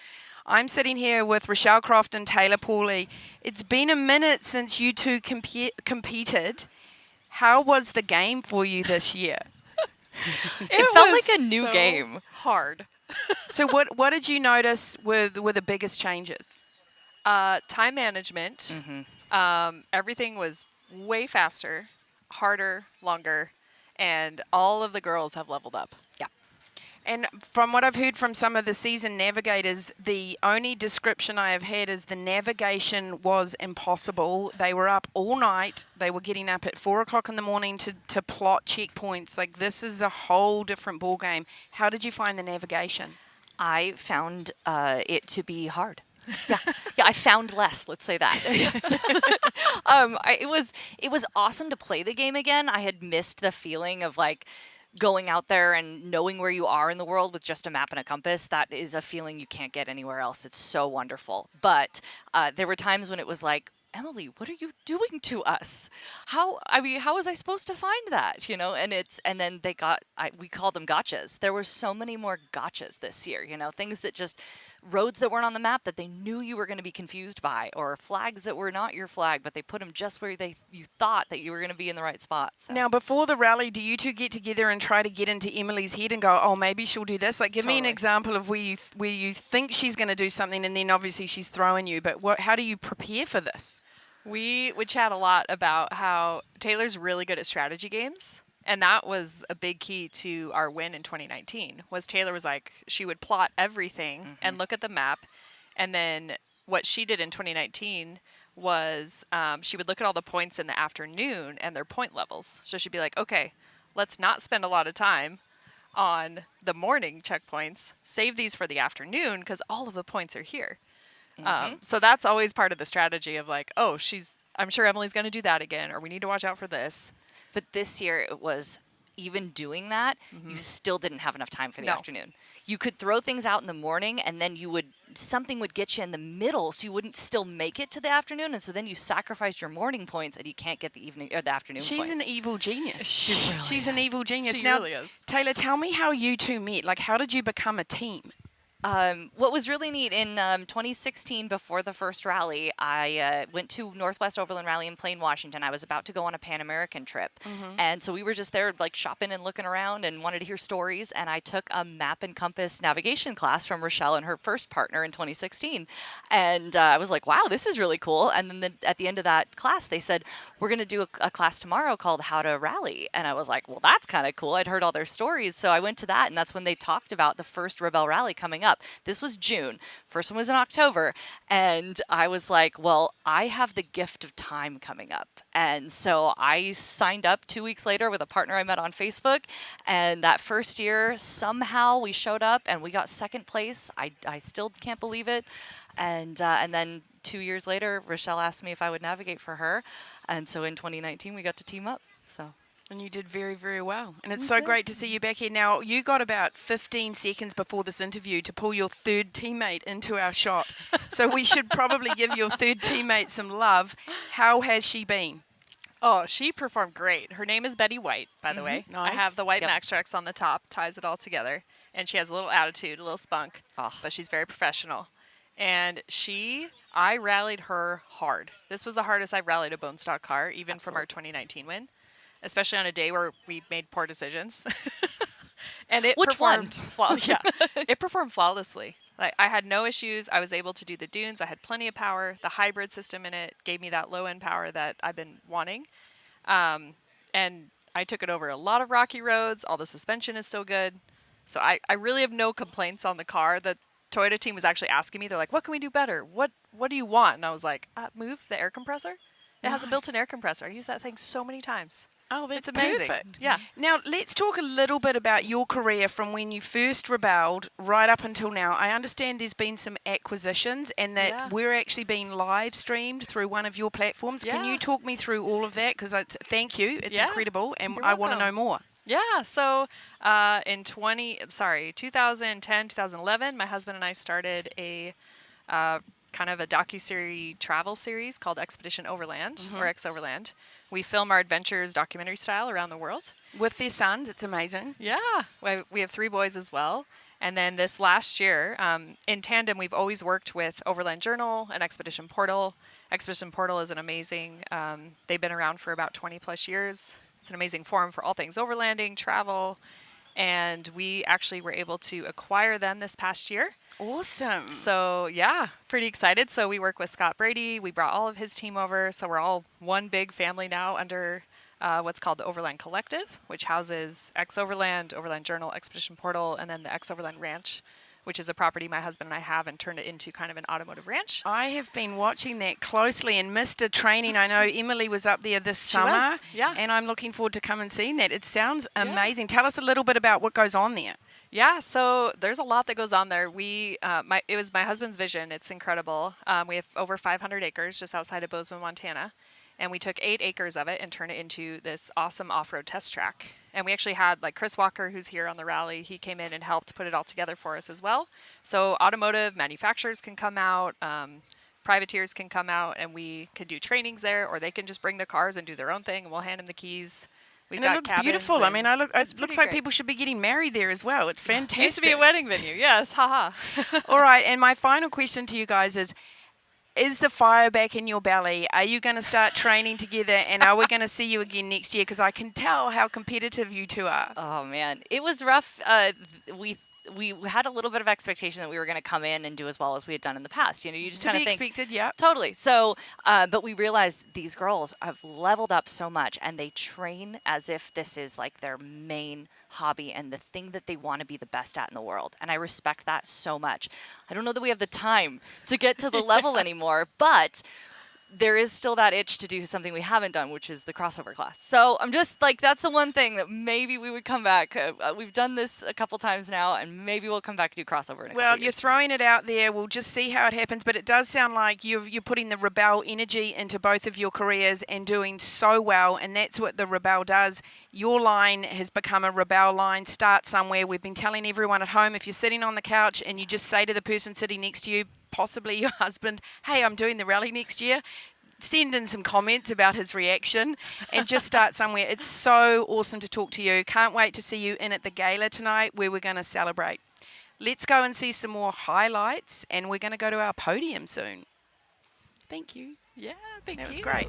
I'm sitting here with Rochelle Croft and Taylor Pauly. It's been a minute since you two competed. How was the game for you this year? It felt like a new game. Hard. So what did you notice were the biggest changes? Time management. Everything was way faster, harder, longer, and all of the girls have leveled up. Yeah. And from what I've heard from some of the seasoned navigators, the only description I have had is the navigation was impossible. They were up all night. They were getting up at 4 o'clock in the morning to plot checkpoints. Like, this is a whole different ball game. How did you find the navigation? I found it to be hard. Yeah, I found less. Let's say that. It was awesome to play the game again. I had missed the feeling of like going out there and knowing where you are in the world with just a map and a compass. That is a feeling you can't get anywhere else. It's so wonderful. But there were times when it was like, Emily, what are you doing to us? How was I supposed to find that? You know, and then we called them gotchas. There were so many more gotchas this year, you know, things that just roads that weren't on the map that they knew you were going to be confused by, or flags that were not your flag, but they put them just where you thought that you were going to be in the right spot. So. Now, before the rally, do you two get together and try to get into Emily's head and go, oh, maybe she'll do this? Like, give me an example of where you think she's going to do something, and then obviously she's throwing you. But how do you prepare for this? We would chat a lot about how Taylor's really good at strategy games. And that was a big key to our win in 2019, was Taylor was like, she would plot everything and look at the map. And then what she did in 2019 was she would look at all the points in the afternoon and their point levels. So she'd be like, okay, let's not spend a lot of time on the morning checkpoints. Save these for the afternoon because all of the points are here. So that's always part of the strategy of like, oh, I'm sure Emily's going to do that again, or we need to watch out for this. But this year it was, even doing that, you still didn't have enough time for the No. afternoon. You could throw things out in the morning, and then something would get you in the middle, so you wouldn't still make it to the afternoon, and so then you sacrificed your morning points, and you can't get the evening or the afternoon She's points. an evil genius. She's an evil genius. She Now, really is. Taylor, tell me how you two met. Like, how did you become a team? What was really neat in 2016, before the first rally, I went to Northwest Overland Rally in Plain, Washington. I was about to go on a Pan American trip. And so we were just there like shopping and looking around and wanted to hear stories. And I took a map and compass navigation class from Rochelle and her first partner in 2016. And I was like, wow, this is really cool. And then at the end of that class, they said, we're going to do a class tomorrow called How to Rally. And I was like, well, that's kind of cool. I'd heard all their stories. So I went to that, and that's when they talked about the first Rebelle Rally coming up. This was June. First one was in October. And I was like, well, I have the gift of time coming up. And so I signed up 2 weeks later with a partner I met on Facebook. And that first year, somehow we showed up and we got second place. I still can't believe it. And then 2 years later, Rochelle asked me if I would navigate for her. And so in 2019, we got to team up. So. And you did very, very well. And it's so great to see you back here. Now, you got about 15 seconds before this interview to pull your third teammate into our shot. So we should probably give your third teammate some love. How has she been? Oh, she performed great. Her name is Betty White, by the way. Nice. I have the white Yep. Max Trax on the top, ties it all together. And she has a little attitude, a little spunk, but she's very professional. And I rallied her hard. This was the hardest I've rallied a Bonestock car, even from our 2019 win, especially on a day where we made poor decisions. And it Which one? It performed flawlessly. Like, I had no issues. I was able to do the dunes. I had plenty of power. The hybrid system in it gave me that low-end power that I've been wanting. And I took it over a lot of rocky roads. All the suspension is still good. So I really have no complaints on the car. The Toyota team was actually asking me, they're like, what can we do better? What do you want? And I was like, move the air compressor. It has a built-in air compressor. I use that thing so many times. Oh, that's It's amazing. perfect. Yeah. Now, let's talk a little bit about your career from when you first rebelled right up until now. I understand there's been some acquisitions and that we're actually being live streamed through one of your platforms. Can you talk me through all of that? Because thank you. It's incredible, and You're I want to know welcome. more. Yeah, so in 2010, 2011, my husband and I started a kind of a docuseries travel series called Expedition Overland, or X Overland. We film our adventures documentary style around the world. With their sons, it's amazing. Yeah, we have 3 boys as well. And then this last year, in tandem, we've always worked with Overland Journal and Expedition Portal. Expedition Portal is an amazing, they've been around for about 20 plus years. It's an amazing forum for all things overlanding, travel, and we actually were able to acquire them this past year. Awesome. So yeah, pretty excited. So we work with Scott Brady. We brought all of his team over. So we're all one big family now under what's called the Overland Collective, which houses X Overland, Overland Journal, Expedition Portal, and then the X Overland Ranch, which is a property my husband and I have and turned it into kind of an automotive ranch. I have been watching that closely and missed a training. I know Emily was up there this summer. Yeah. And I'm looking forward to come and seeing that. It sounds amazing. Tell us a little bit about what goes on there. Yeah, so there's a lot that goes on there. It was my husband's vision. It's incredible. We have over 500 acres just outside of Bozeman, Montana. And we took 8 acres of it and turned it into this awesome off-road test track. And we actually had like Chris Walker, who's here on the rally. He came in and helped put it all together for us as well. So automotive manufacturers can come out, privateers can come out, and we could do trainings there, or they can just bring their cars and do their own thing, and we'll hand them the keys. And it looks beautiful. I mean, it looks like people should be getting married there as well. It's fantastic. It used to be a wedding venue, yes, haha. All right, and my final question to you guys is the fire back in your belly? Are you going to start training together, and are we going to see you again next year? Because I can tell how competitive you two are. Oh, man. It was rough. We had a little bit of expectation that we were going to come in and do as well as we had done in the past. You know, you just kind of think. Expected, yeah. Totally. So, but we realized these girls have leveled up so much, and they train as if this is like their main hobby and the thing that they want to be the best at in the world. And I respect that so much. I don't know that we have the time to get to the level anymore, but there is still that itch to do something we haven't done, which is the crossover class. So I'm just like, that's the one thing that maybe we would come back. We've done this a couple times now, and maybe we'll come back and do crossover in a Well, couple you're years. throwing it out there. We'll just see how it happens. But it does sound like you're putting the Rebelle energy into both of your careers and doing so well. And that's what the Rebelle does. Your line has become a Rebelle line. Start somewhere. We've been telling everyone at home, if you're sitting on the couch and you just say to the person sitting next to you, possibly your husband, hey, I'm doing the rally next year, send in some comments about his reaction and just start somewhere. It's so awesome to talk to you. Can't wait to see you in at the gala tonight where we're going to celebrate. Let's go and see some more highlights, and we're going to go to our podium soon. Thank you. Yeah, thank you. That was great.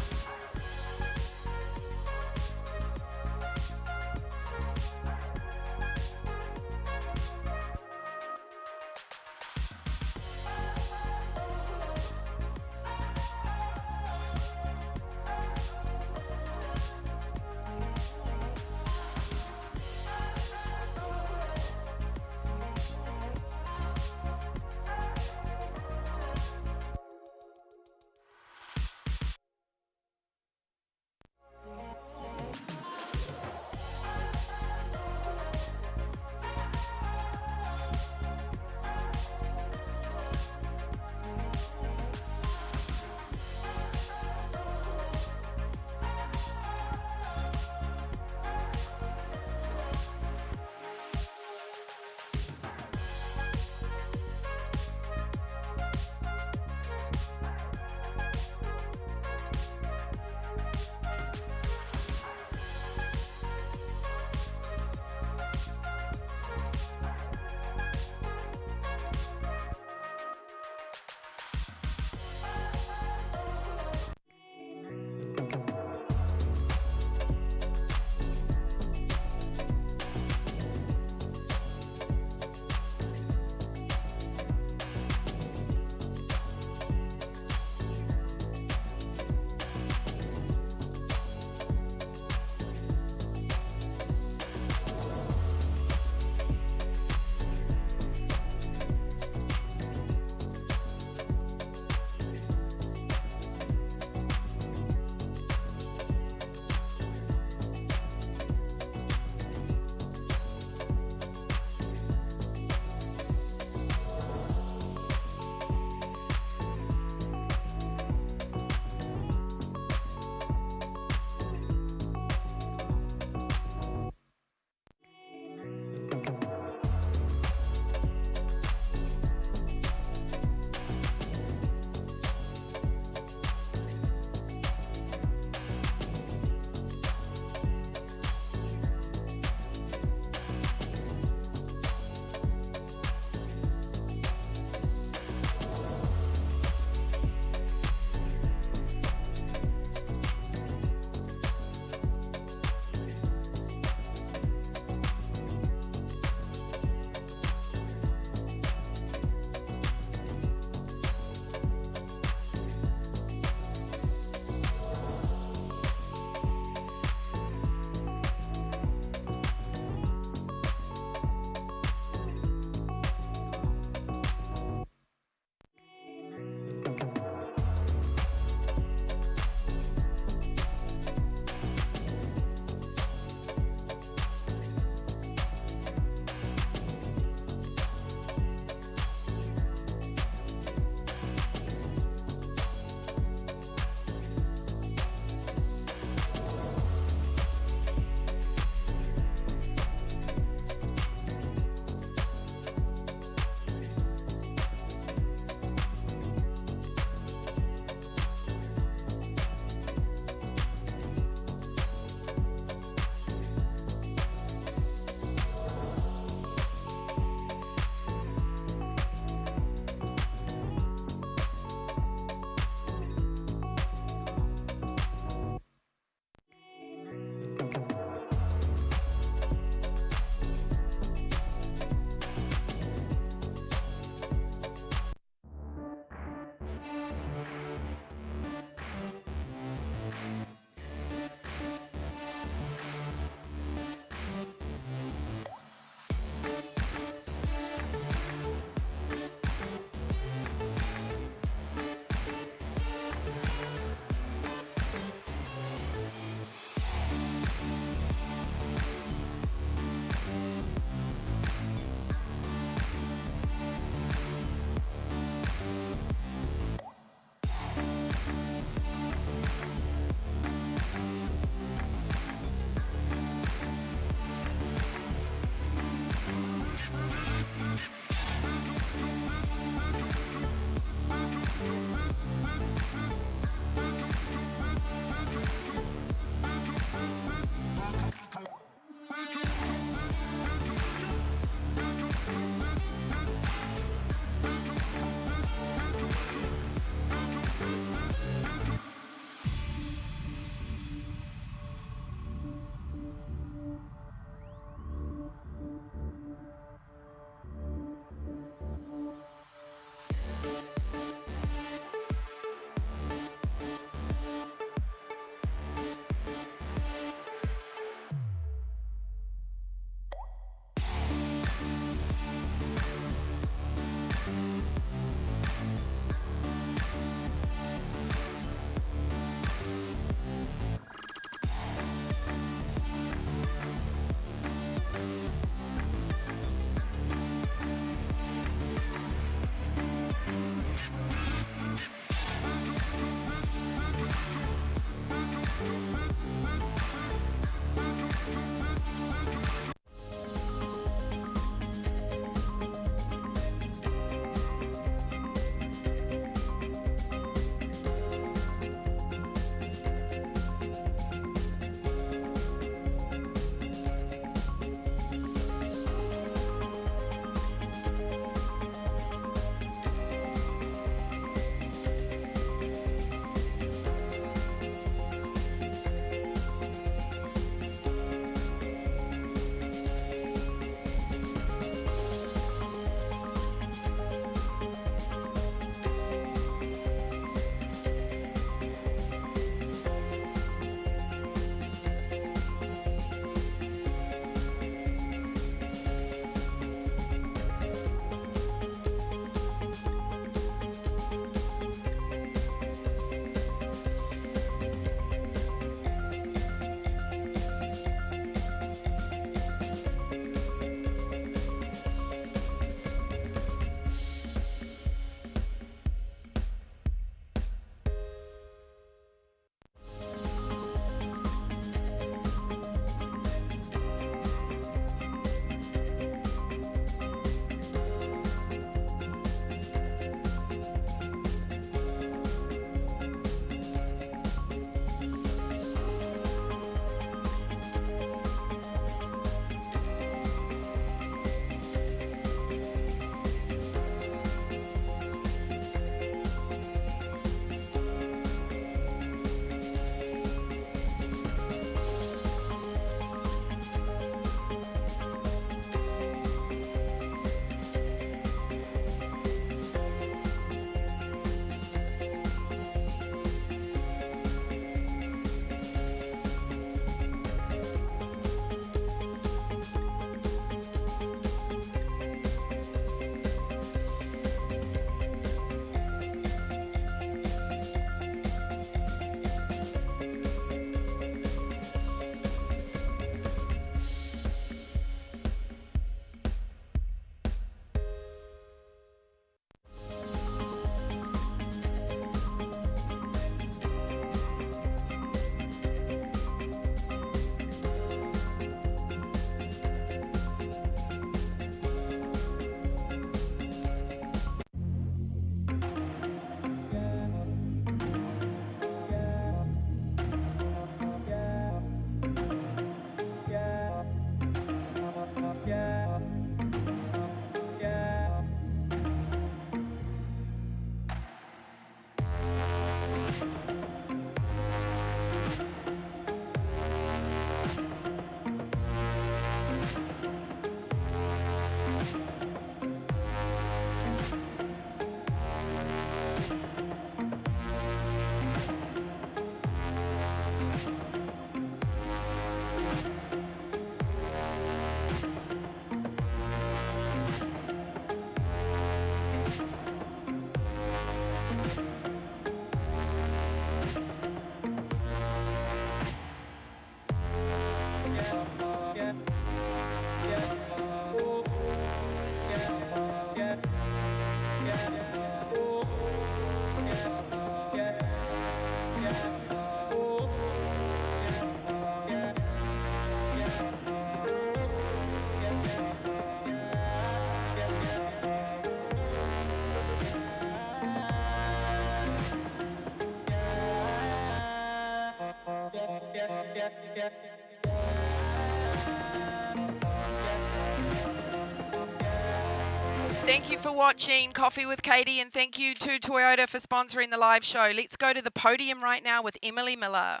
Thank you for watching Coffee with Katy, and thank you to Toyota for sponsoring the live show. Let's go to the podium right now with Emily Miller.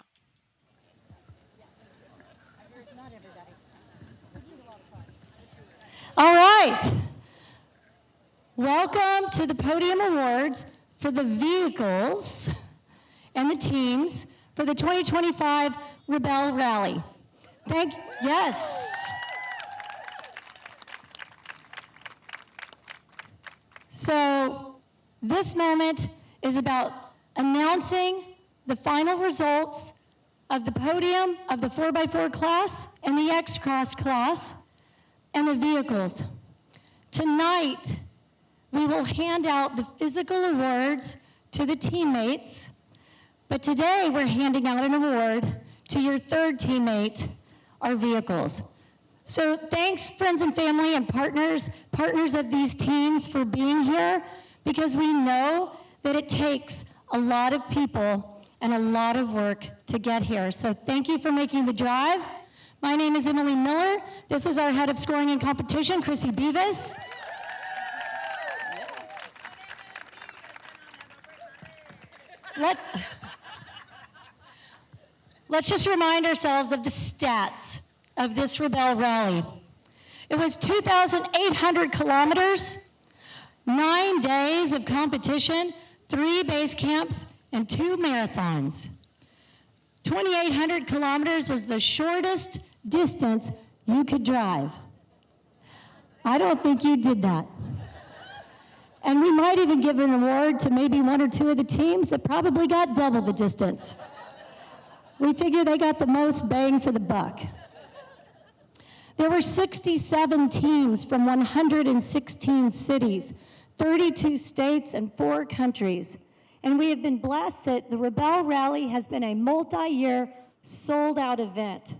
All right. Welcome to the Podium Awards for the vehicles and the teams for the 2025 Rebelle Rally. Yes. So this moment is about announcing the final results of the podium of the 4x4 class and the X-Cross class and the vehicles. Tonight, we will hand out the physical awards to the teammates, but today we're handing out an award to your third teammate, our vehicles. So thanks, friends and family and partners of these teams for being here, because we know that it takes a lot of people and a lot of work to get here. So thank you for making the drive. My name is Emily Miller. This is our head of scoring and competition, Chrissy Beavis. Let's just remind ourselves of the stats of this Rebelle Rally. It was 2,800 kilometers, 9 days of competition, 3 base camps, and 2 marathons. 2,800 kilometers was the shortest distance you could drive. I don't think you did that. And we might even give an award to maybe 1 or 2 of the teams that probably got double the distance. We figure they got the most bang for the buck. There were 67 teams from 116 cities, 32 states, and 4 countries. And we have been blessed that the Rebelle Rally has been a multi-year, sold-out event.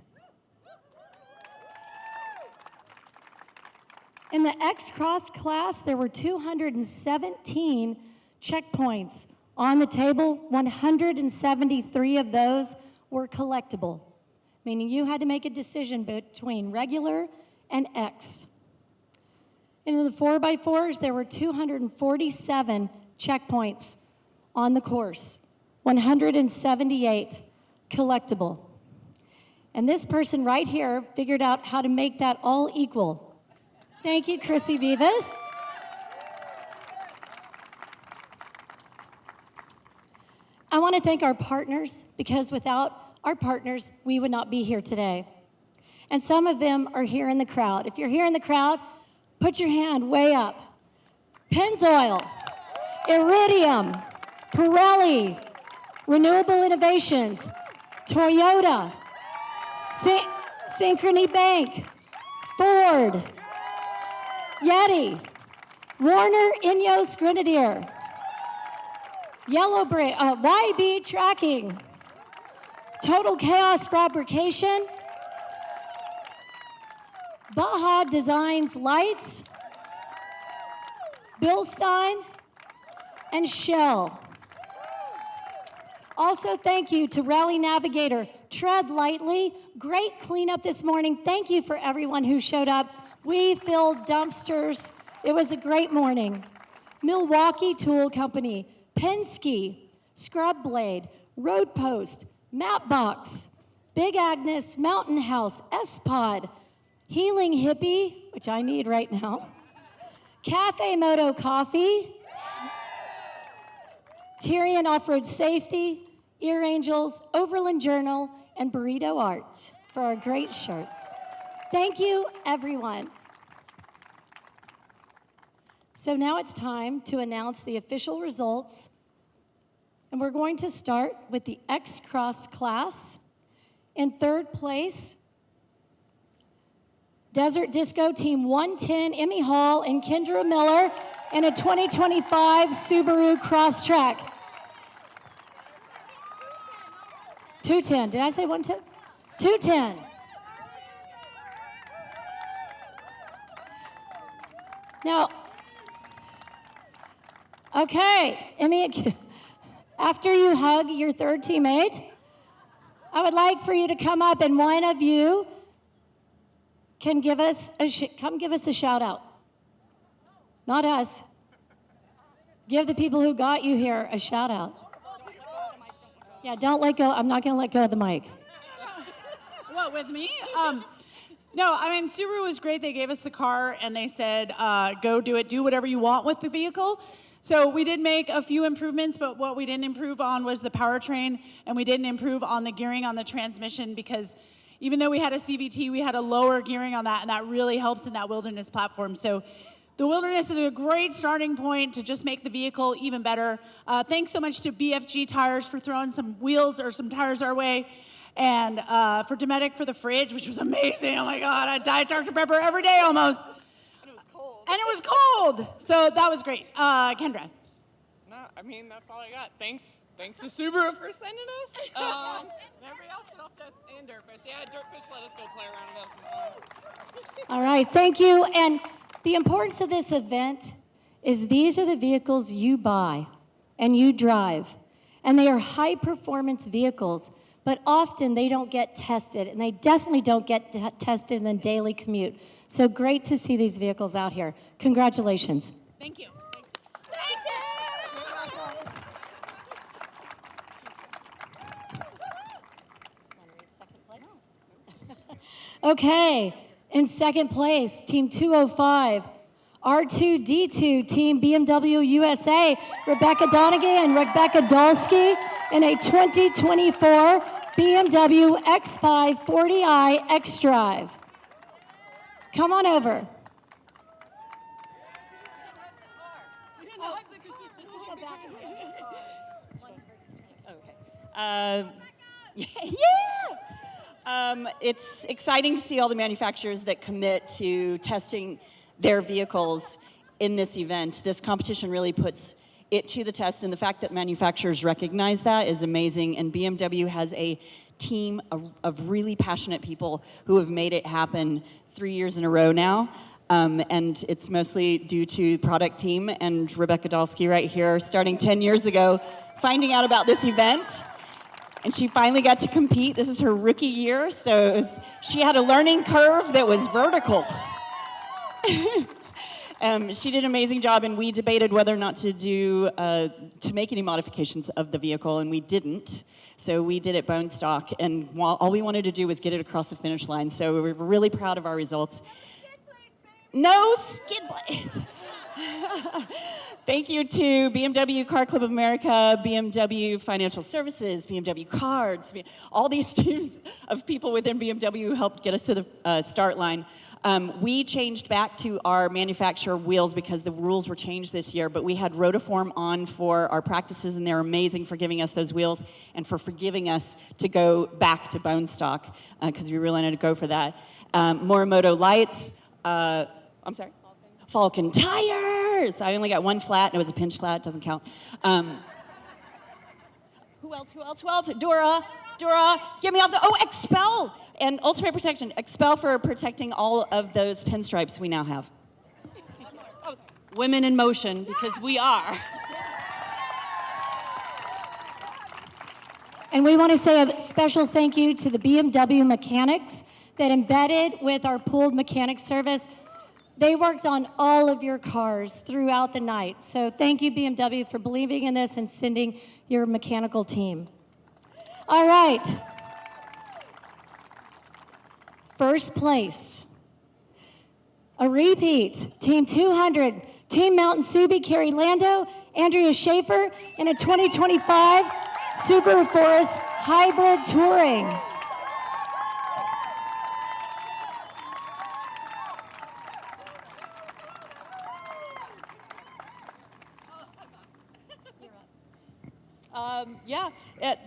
In the X-Cross class, there were 217 checkpoints on the table. 173 of those were collectible, meaning you had to make a decision between regular and X. And in the 4x4s, there were 247 checkpoints on the course, 178 collectible. And this person right here figured out how to make that all equal. Thank you, Chrissy Vivas. I want to thank our partners, because without our partners, we would not be here today. And some of them are here in the crowd. If you're here in the crowd, put your hand way up. Pennzoil, Iridium, Pirelli, Renewable Innovations, Toyota, Synchrony Bank, Ford, Yeti, Warner Ineos Grenadier, YB Tracking, Total Chaos Fabrication, Baja Designs Lights, Bilstein, and Shell. Also, thank you to Rally Navigator, Treadlightly. Great cleanup this morning. Thank you for everyone who showed up. We filled dumpsters. It was a great morning. Milwaukee Tool Company, Penske, Scrub Blade, Road Post, Mapbox, Big Agnes, Mountain House, S-Pod, Healing Hippie, which I need right now, Cafe Moto Coffee, Tyrion Off-Road Safety, Ear Angels, Overland Journal, and Burrito Arts for our great shirts. Thank you, everyone. So now it's time to announce the official results. And we're going to start with the X-Cross class. In third place, Desert Disco Team 110, Emmy Hall and Kendra Miller in a 2025 Subaru Crosstrack. 210, did I say 110? 210. Now, okay, Emmy, after you hug your third teammate, I would like for you to come up, and one of you can give us come give us a shout out. Not us. Give the people who got you here a shout out. Yeah, don't let go. I'm not going to let go of the mic. What, with me? No, I mean, Subaru was great. They gave us the car and they said, go do it, do whatever you want with the vehicle. So we did make a few improvements, but what we didn't improve on was the powertrain, and we didn't improve on the gearing on the transmission, because even though we had a CVT, we had a lower gearing on that, and that really helps in that wilderness platform. So the wilderness is a great starting point to just make the vehicle even better. Thanks so much to BFG Tires for throwing some wheels or some tires our way, and for Dometic for the fridge, which was amazing. Oh my God, I Diet Dr. Pepper every day almost. And it was cold, so that was great. Kendra. No, I mean, that's all I got. Thanks to Subaru for sending us. Everybody else helped us, and Dirtfish. Yeah, Dirtfish let us go play around and have some fun. All right, thank you. And the importance of this event is these are the vehicles you buy and you drive. And they are high-performance vehicles, but often they don't get tested, and they definitely don't get tested in the daily commute. So great to see these vehicles out here. Congratulations. Thank you. Okay, in second place, Team 205, R2D2, Team BMW USA, Rebecca Donegan and Rebecca Dolsky in a 2024 BMW X5 40i X-Drive. Come on over. It's exciting to see all the manufacturers that commit to testing their vehicles in this event. This competition really puts it to the test, and the fact that manufacturers recognize that is amazing. And BMW has a team of really passionate people who have made it happen 3 years in a row now. And it's mostly due to the product team and Rebecca Dolsky right here, starting 10 years ago, finding out about this event. And she finally got to compete. This is her rookie year, so she had a learning curve that was vertical. She did an amazing job, and we debated whether or not to make any modifications of the vehicle, and we didn't. So we did it Bonestock, and all we wanted to do was get it across the finish line. So we're really proud of our results. No skid blades. Thank you to BMW Car Club of America, BMW Financial Services, BMW Cards, all these teams of people within BMW who helped get us to the start line. We changed back to our manufacturer wheels because the rules were changed this year, but we had Rotiform on for our practices, and they're amazing for giving us those wheels and for forgiving us to go back to Bonestock because we really wanted to go for that. Morimoto lights, I'm sorry? Falcon tires! I only got one flat, and it was a pinch flat, doesn't count. Who else? Dura, get me off the, Expel! And Ultimate Protection, Expel for protecting all of those pinstripes we now have. Women in motion, because we are. And we want to say a special thank you to the BMW mechanics that embedded with our pooled mechanic service. They worked on all of your cars throughout the night. So thank you, BMW, for believing in this and sending your mechanical team. All right. First place. A repeat. Team 200. Team Mountain Subi, Carrie Lando, Andrea Schaefer, in a 2025 Subaru Forest Hybrid Touring.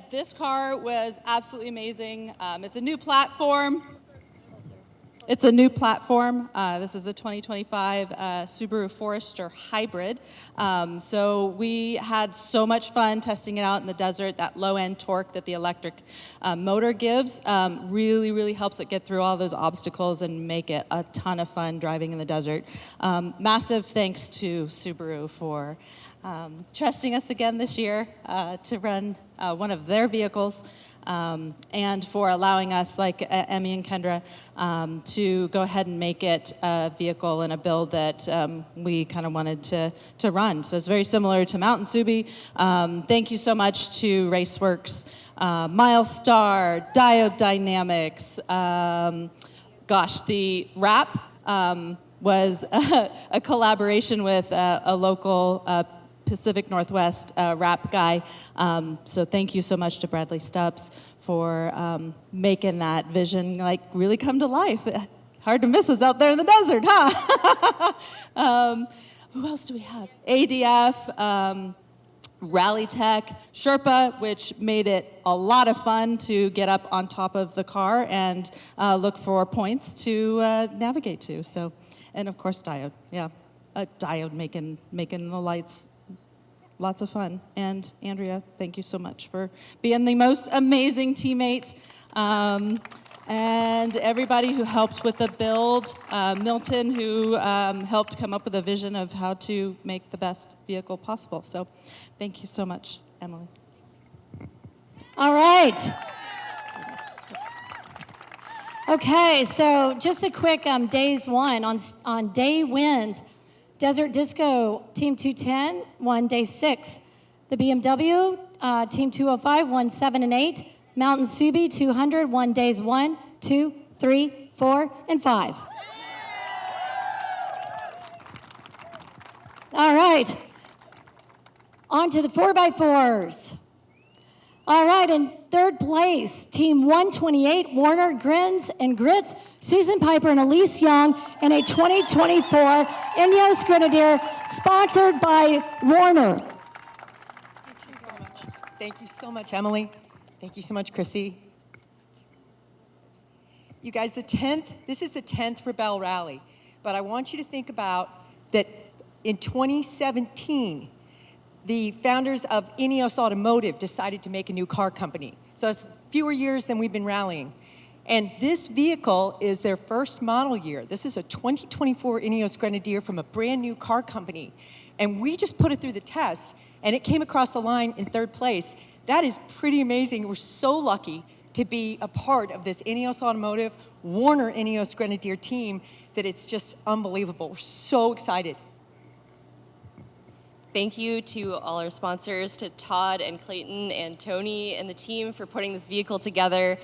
This car was absolutely amazing. It's a new platform. This is a 2025 Subaru Forester Hybrid. So we had so much fun testing it out in the desert. That low-end torque that the electric motor gives really, really helps it get through all those obstacles and make it a ton of fun driving in the desert. Massive thanks to Subaru for trusting us again this year to run one of their vehicles. and for allowing us, like Emmy and Kendra, to go ahead and make it a vehicle and a build that we kind of wanted to run. So it's very similar to Mountain Subi. Thank you so much to Raceworks, Milestar, Diode Dynamics. Gosh, the wrap was a collaboration with a local Pacific Northwest wrap guy. So thank you so much to Bradley Stubbs for making that vision like really come to life. Hard to miss us out there in the desert, huh? Who else do we have? ADF, Rally Tech, Sherpa, which made it a lot of fun to get up on top of the car and look for points to navigate to. So, and of course Diode, yeah, Diode making the lights lots of fun. And Andrea, thank you so much for being the most amazing teammate. And everybody who helped with the build, Milton, who helped come up with a vision of how to make the best vehicle possible. So thank you so much, Emily. All right. Okay, so just a quick days one. On day wins, Desert Disco Team 210 won day 6. The BMW Team 205 won 7 and 8. Mountain Subi 200 won days 1, 2, 3, 4, and 5. All right. On to the 4x4s. All right, in third place, Team 128, Warner, Grins, and Grits, Susan Piper and Elise Young, in a 2024 Ineos Grenadier, sponsored by Warner. Thank you so much, Emily. Thank you so much, Chrissy. You guys, this is the 10th Rebelle Rally, but I want you to think about that in 2017, the founders of Ineos Automotive decided to make a new car company. So it's fewer years than we've been rallying. And this vehicle is their first model year. This is a 2024 Ineos Grenadier from a brand new car company. And we just put it through the test, and it came across the line in third place. That is pretty amazing. We're so lucky to be a part of this Ineos Automotive, Warner Ineos Grenadier team that it's just unbelievable. We're so excited. Thank you to all our sponsors, to Todd and Clayton and Tony and the team for putting this vehicle together.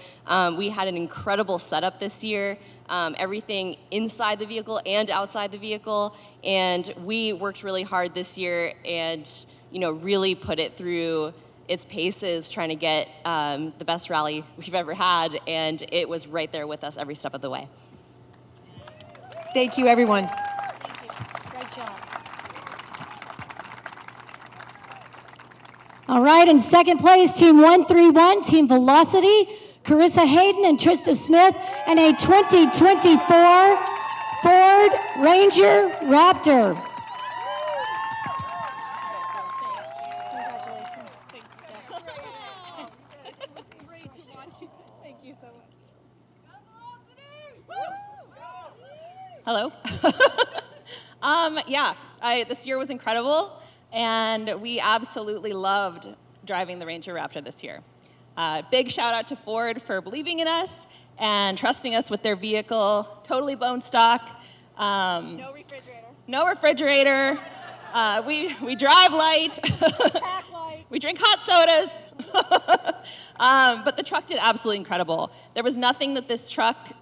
We had an incredible setup this year, everything inside the vehicle and outside the vehicle, and we worked really hard this year and really put it through its paces, trying to get the best rally we've ever had, and it was right there with us every step of the way. Thank you, everyone. Thank you. Great job. All right, in second place, Team 131, Team Velocity, Carissa Hayden and Trista Smith, and a 2024 Ford Ranger Raptor. Congratulations. Thank you. It was great to watch you guys. Thank you so much. Hello. This year was incredible. And we absolutely loved driving the Ranger Raptor this year. Big shout out to Ford for believing in us and trusting us with their vehicle. Totally Bonestock. No refrigerator. No refrigerator. We drive light. Pack light. We drink hot sodas. But the truck did absolutely incredible. There was nothing that this truck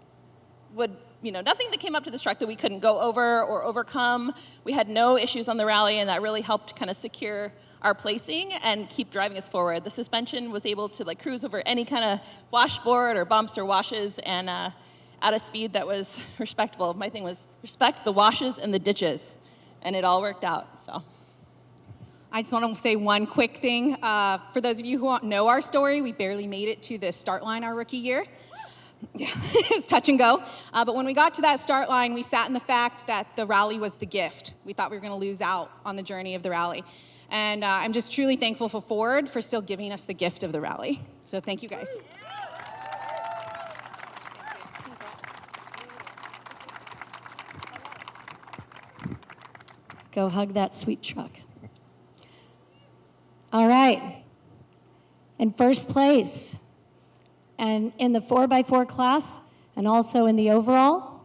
would nothing that came up to this truck that we couldn't go over or overcome. We had no issues on the rally, and that really helped kind of secure our placing and keep driving us forward. The suspension was able to cruise over any kind of washboard or bumps or washes, and at a speed that was respectable. My thing was respect the washes and the ditches, and it all worked out. So. I just want to say one quick thing. For those of you who don't know our story, we barely made it to the start line our rookie year. Yeah, it's touch and go. But when we got to that start line, we sat in the fact that the rally was the gift. We thought we were going to lose out on the journey of the rally. And I'm just truly thankful for Ford for still giving us the gift of the rally. So thank you guys. Go hug that sweet truck. All right. In first place, and in the 4x4 class, and also in the overall,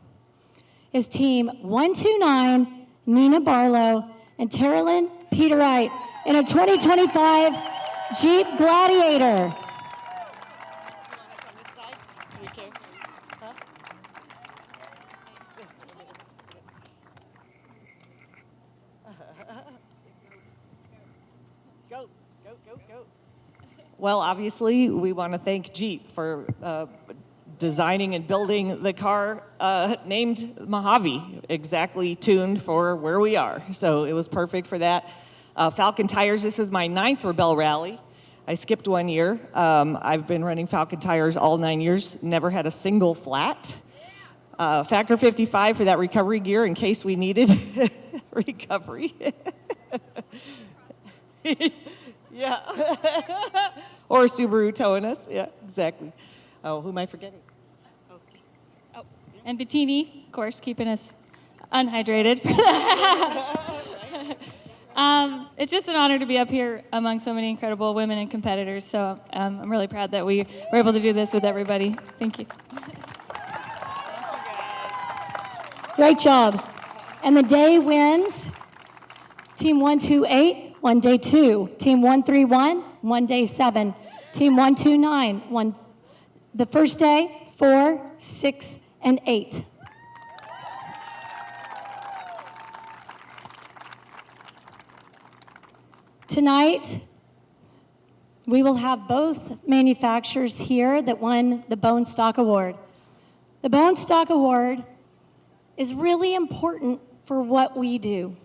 is Team 129, Nina Barlow and Terilyn Peterite in a 2025 Jeep Gladiator. Well, obviously, we want to thank Jeep for designing and building the car named Mojave, exactly tuned for where we are. So it was perfect for that. Falcon Tires, this is my 9th Rebelle Rally. I skipped 1 year. I've been running Falcon Tires all 9 years, never had a single flat. Factor 55 for that recovery gear in case we needed recovery. Yeah. Or Subaru towing us. Yeah, exactly. Oh, who am I forgetting? Oh, and Bettini, of course, keeping us unhydrated. It's just an honor to be up here among so many incredible women and competitors. So I'm really proud that we were able to do this with everybody. Thank you. Great job. And the day wins Team 128. One day 2, Team 131, one day 7, Team 129, the first day 4, 6, and 8. Tonight, we will have both manufacturers here that won the Bonestock Award. The Bonestock Award is really important for what we do.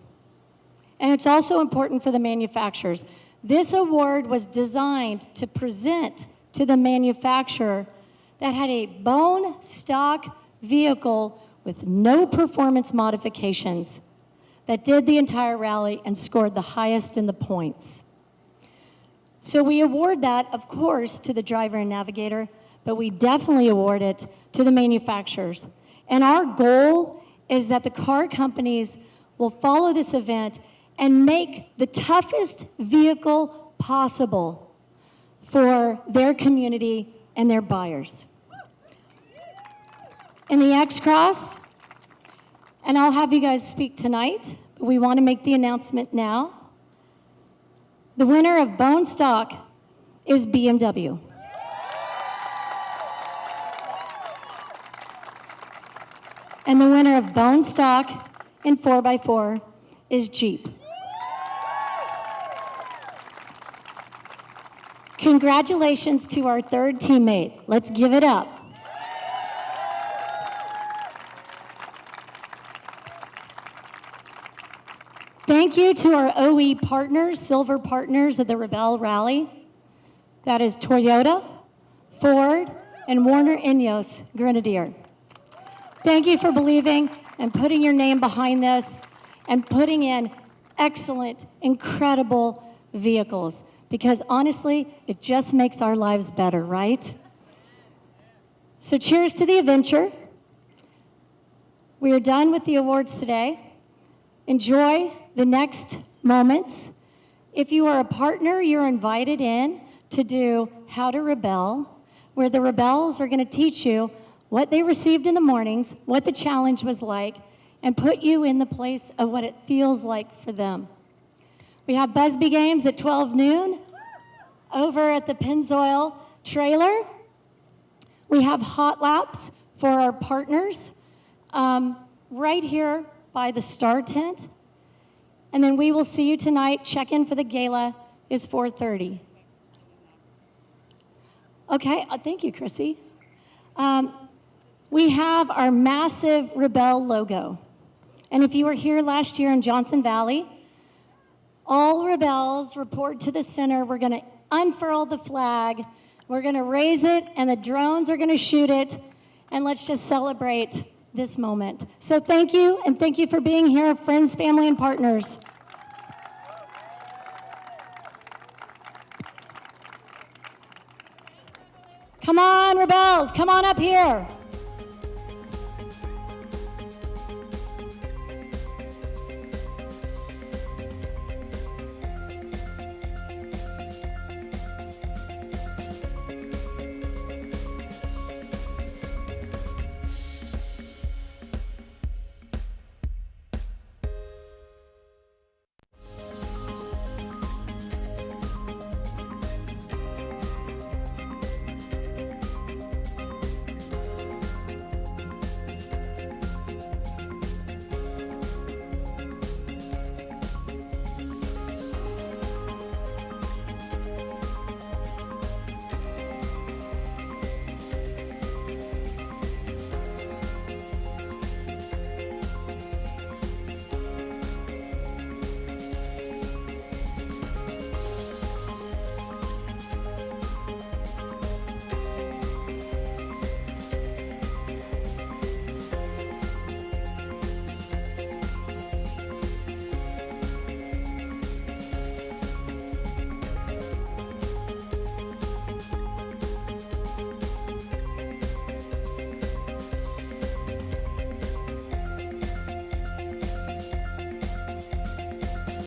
And it's also important for the manufacturers. This award was designed to present to the manufacturer that had a bone stock vehicle with no performance modifications that did the entire rally and scored the highest in the points. So we award that, of course, to the driver and navigator, but we definitely award it to the manufacturers. And our goal is that the car companies will follow this event and make the toughest vehicle possible for their community and their buyers. In the X-Cross, and I'll have you guys speak tonight, but we want to make the announcement now. The winner of Bonestock is BMW. And the winner of Bonestock in 4x4 is Jeep. Congratulations to our third teammate. Let's give it up. Thank you to our OE partners, silver partners of the Rebelle Rally. That is Toyota, Ford, and Warner Ineos Grenadier. Thank you for believing and putting your name behind this and putting in excellent, incredible vehicles. Because honestly, it just makes our lives better, right? So cheers to the adventure. We are done with the awards today. Enjoy the next moments. If you are a partner, you're invited in to do How to Rebel, where the Rebels are going to teach you what they received in the mornings, what the challenge was like, and put you in the place of what it feels like for them. We have Busby Games at 12 noon over at the Pennzoil trailer. We have hot laps for our partners right here by the Star Tent. And then we will see you tonight. Check-in for the gala is 4:30. Okay, thank you, Chrissy. We have our massive Rebelle logo. And if you were here last year in Johnson Valley, all Rebels report to the center. We're going to unfurl the flag. We're going to raise it, and the drones are going to shoot it. And let's just celebrate this moment. So thank you, and thank you for being here, friends, family, and partners. Come on, Rebels, come on up here.